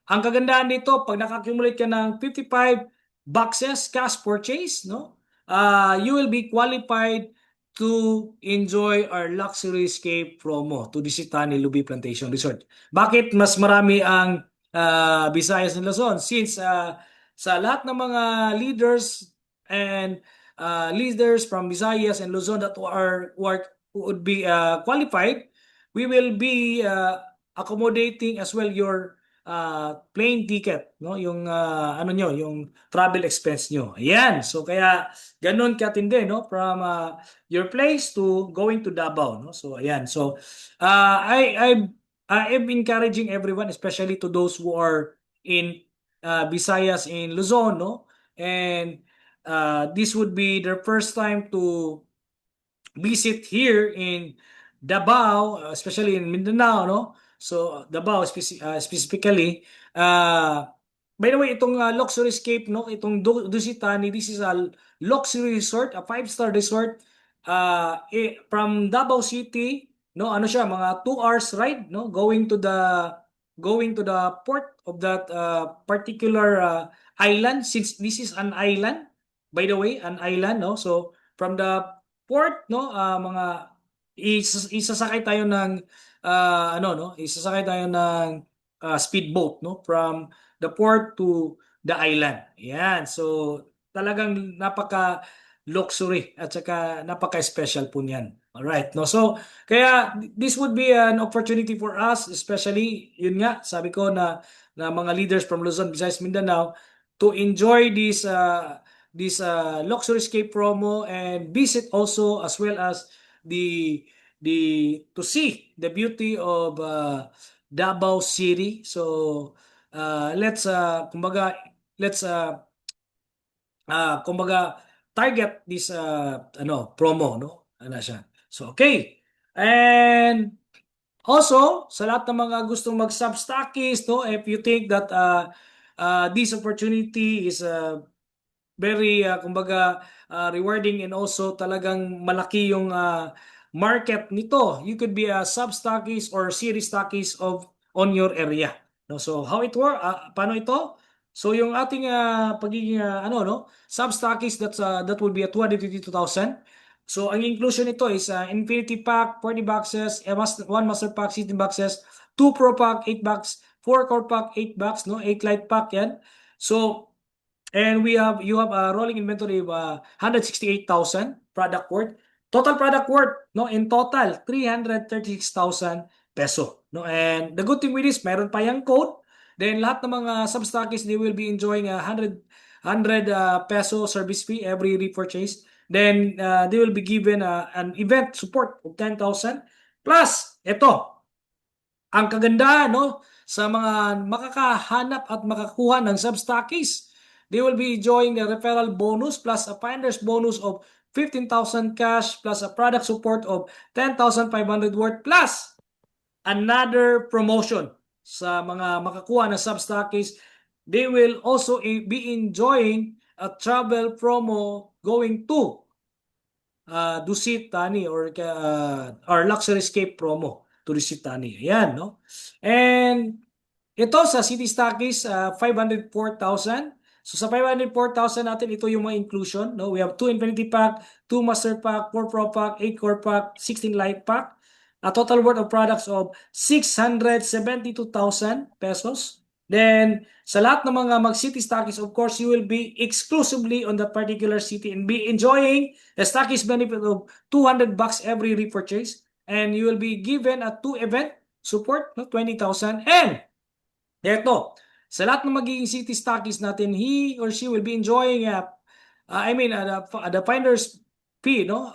[SPEAKER 2] Ang kagandahan dito, pag naka-accumulate ka ng 55 boxes cash purchase, no? You will be qualified to enjoy our luxury escape promo to the Sitani Lubi Plantation Resort. Bakit mas marami ang Visayas and Luzon? Since sa lahat ng mga leaders and leaders from Visayas and Luzon that would be qualified, we will be accommodating as well your plane ticket, no? Yung ano nyo, yung travel expense nyo. Ayan. So kaya ganun katindi, no? From your place to going to Davao, no? So ayan. So I'm encouraging everyone, especially to those who are in Visayas in Luzon, no? And this would be their first time to visit here in Davao, especially in Mindanao, no? So Davao specifically. By the way, itong Luxury Escape, no? Itong Dusitani, this is a luxury resort, a 5-star resort from Davao City, no? Ano siya, mga 2 hours ride, no? Going to the port of that particular island, since this is an island, by the way, an island, no? So from the port, no, mga isasakay tayo ng isasakay tayo ng speedboat, no, from the port to the island. Yan. So talagang napaka luxury at saka napaka-special po niyan. All right, no. So kaya this would be an opportunity for us, especially yun nga, sabi ko na mga leaders from Luzon, Visayas, Mindanao to enjoy this luxury escape promo and visit also as well as the to see the beauty of Davao City. So let's target this promo, no? Ano siya. So okay. And also, sa lahat ng mga gustong mag-substockist, no, if you think that this opportunity is very rewarding and also talagang malaki yung market nito, you could be a sub-stockist or series stockist on your area, no? So how it work, paano ito? So yung ating pagiging sub-stockist, that would be at 252,000. So ang inclusion nito is Infinity Pack 40 boxes, 1 Master Pack 16 boxes, 2 Pro Pack 8 box, 4 Core Pack 8 box, no, 8 Light Pack yan. So and you have a rolling inventory of 168,000 product worth. Total product worth, no, in total 336,000 peso, no. And the good thing with this, meron pa yung code. Then lahat ng mga substockists, they will be enjoying 100 peso service fee every repurchase. Then they will be given an event support of 10,000 plus ito ang kagandahan, no, sa mga makakahanap at makakuha ng substockists. They will be enjoying the referral bonus plus a finder's bonus of 15,000 cash plus a product support of 10,500 worth plus another promotion sa mga makakuha ng substockists. They will also be enjoying a travel promo going to Dusit Thani or Luxury Escape promo to Dusit Thani. Ayan, no? And ito sa City Stockies, 504,000. So sa 504,000 natin, ito yung mga inclusion, no? We have 2 Infinity Pack, 2 Master Pack, 4 Pro Pack, 8 Core Pack, 16 Light Pack. A total worth of products of 672,000 pesos. Then, sa lahat ng mga mag-city stockies, of course, you will be exclusively on that particular city and be enjoying the stockies benefit of 200 bucks every repurchase. And you will be given a 2 event support, no, 20,000. And eto, sa lahat ng magiging city stockies natin, he or she will be enjoying the finder's fee, no?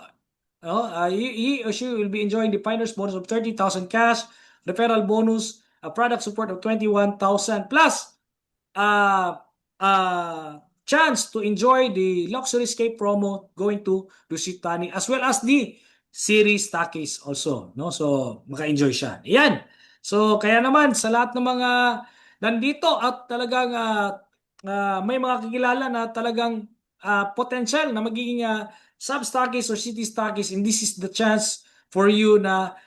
[SPEAKER 2] He or she will be enjoying the finder's bonus of 30,000 cash, referral bonus, a product support of 21,000 plus chance to enjoy the Luxury Escape promo going to Dusit Thani as well as the series stockies also, no? So maka-enjoy siya. Ayan. So kaya naman sa lahat ng mga nandito at talagang may mga kakilala na talagang potential na magiging sub-stockies or city stockies, and this is the chance for you na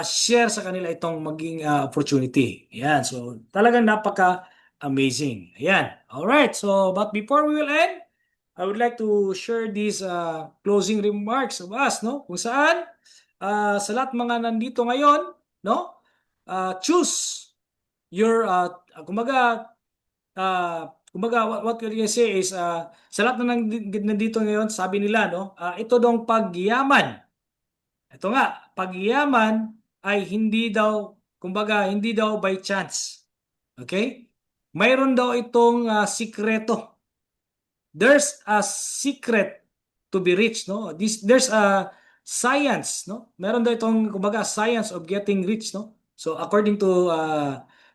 [SPEAKER 2] share sa kanila itong maging opportunity. Ayan, so talagang napaka-amazing. Ayan, alright. So, but before we will end, I would like to share these closing remarks of us, no? Kung saan, sa lahat mga nandito ngayon, no? Choose your, what we can say is, sa lahat na nandito ngayon, sabi nila, no? Ito dong pagyaman. Ito nga, pagyaman ay hindi daw, hindi daw by chance. Okay? Mayroon daw itong sikreto. There's a secret to be rich, no? There's a science, no? Meron daw itong science of getting rich, no? So according to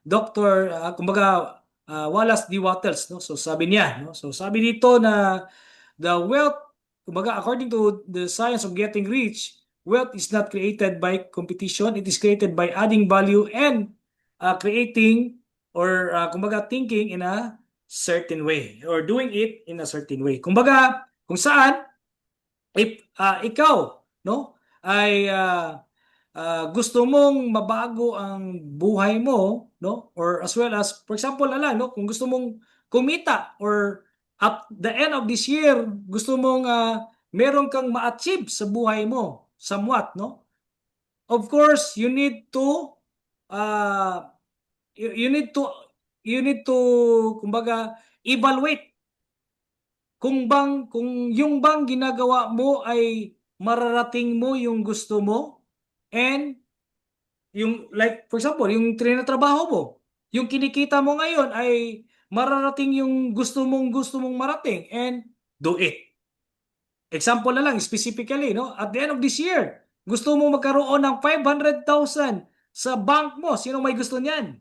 [SPEAKER 2] Dr. Wallace D. Wattles, no? So sabi niya, no? So sabi dito na the wealth, according to the science of getting rich, wealth is not created by competition, it is created by adding value and creating or thinking in a certain way or doing it in a certain way. Kung saan if ikaw, no, ay gusto mong mabago ang buhay mo, no, or as well as for example no, kung gusto mong kumita or at the end of this year gusto mong meron kang ma-achieve sa buhay mo somewhat, no, of course you need to you need to evaluate kung yung bang ginagawa mo ay mararating mo yung gusto mo, and yung like for example yung trinatrabaho mo, yung kinikita mo ngayon ay mararating yung gusto mong marating, and do it. Example na lang specifically, no, at the end of this year gusto mo magkaroon ng 500,000 sa bank mo. Sino may gusto niyan?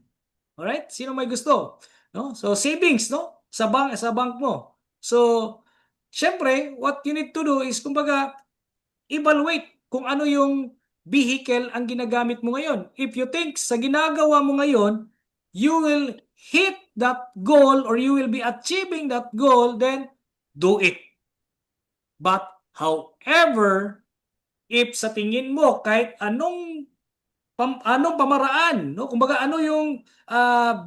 [SPEAKER 2] Alright? Sino may gusto? No? So savings, no? Sa bank mo. So syempre, what you need to do is evaluate kung ano yung vehicle ang ginagamit mo ngayon. If you think sa ginagawa mo ngayon, you will hit that goal or you will be achieving that goal, then do it. But however, if sa tingin mo kahit anong pamaraan, no, ano yung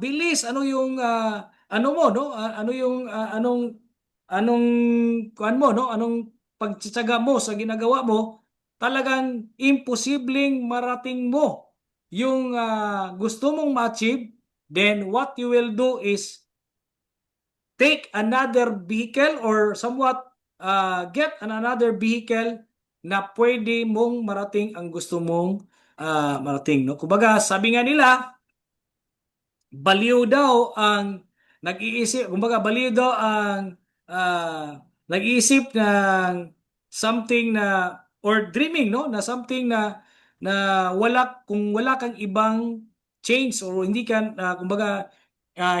[SPEAKER 2] bilis, ano yung ano mo, no, ano yung anong kuan mo, no, anong pagtsatsaga mo sa ginagawa mo, talagang imposibleng marating mo yung gusto mong ma-achieve, then what you will do is take another vehicle or somewhat get another vehicle na pwede mong marating ang gusto mong marating, no? Kumbaga, sabi nga nila, baliw daw ang nag-iisip, baliw daw ang nag-iisip ng something na or dreaming, no, na something na kung wala kang ibang change or hindi ka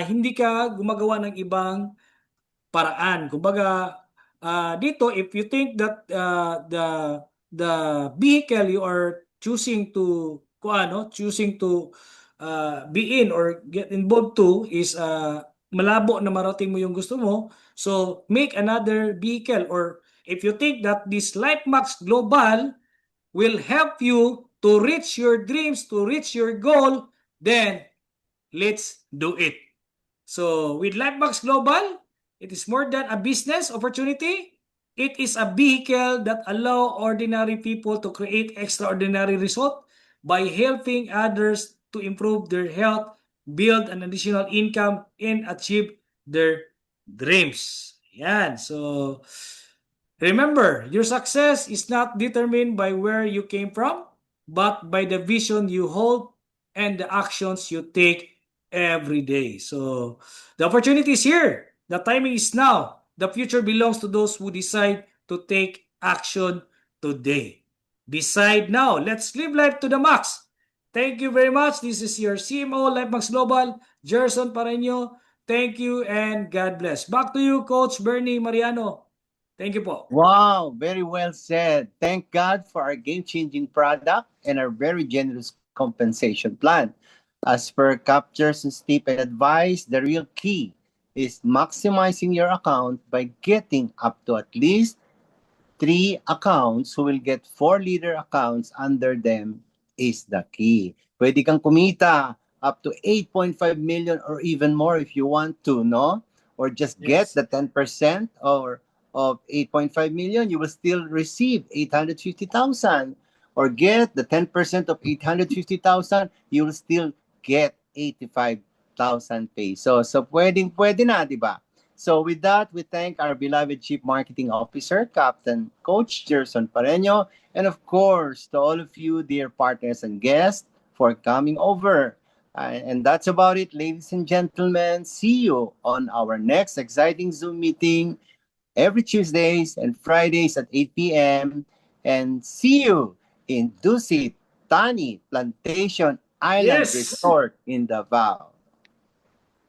[SPEAKER 2] hindi ka gumagawa ng ibang paraan. Dito if you think that the vehicle you are choosing to be in or get involved to is malabo na marating mo yung gusto mo, so make another vehicle. Or if you think that this LifeMax Global will help you to reach your dreams, to reach your goal, then let's do it. So with LifeMax Global, it is more than a business opportunity. It is a vehicle that allow ordinary people to create extraordinary result by helping others to improve their health, build an additional income, and achieve their dreams. Yan. So remember, your success is not determined by where you came from, but by the vision you hold and the actions you take every day. So the opportunity is here. The timing is now. The future belongs to those who decide to take action today. Decide now. Let's live life to the max. Thank you very much. This is your CMO, LifeMax Global, Gerson Pareño. Thank you and God bless. Back to you, Coach Bernie Mariano. Thank you po.
[SPEAKER 1] Wow, very well said. Thank God for our game-changing product and our very generous compensation plan. As per Captures and Stephen advice, the real key is maximizing your account by getting up to at least 3 accounts who will get 4 leader accounts under them is the key. Pwede kang kumita up to 8.5 million or even more if you want to, no? Or just get
[SPEAKER 2] Yes.
[SPEAKER 1] the 10% or of 8.5 million, you will still receive 850,000. Or get the 10% of 850,000, you will still get 85,000 pesos. So pwede na, di ba? So with that, we thank our beloved Chief Marketing Officer, Captain Coach Gerson Pareño, and of course, to all of you, dear partners and guests, for coming over. And that's about it, ladies and gentlemen. See you on our next exciting Zoom meeting every Tuesdays and Fridays at 8 p.m. And see you in Dusit Tani Plantation Island
[SPEAKER 2] Yes.
[SPEAKER 1] Resort in Davao.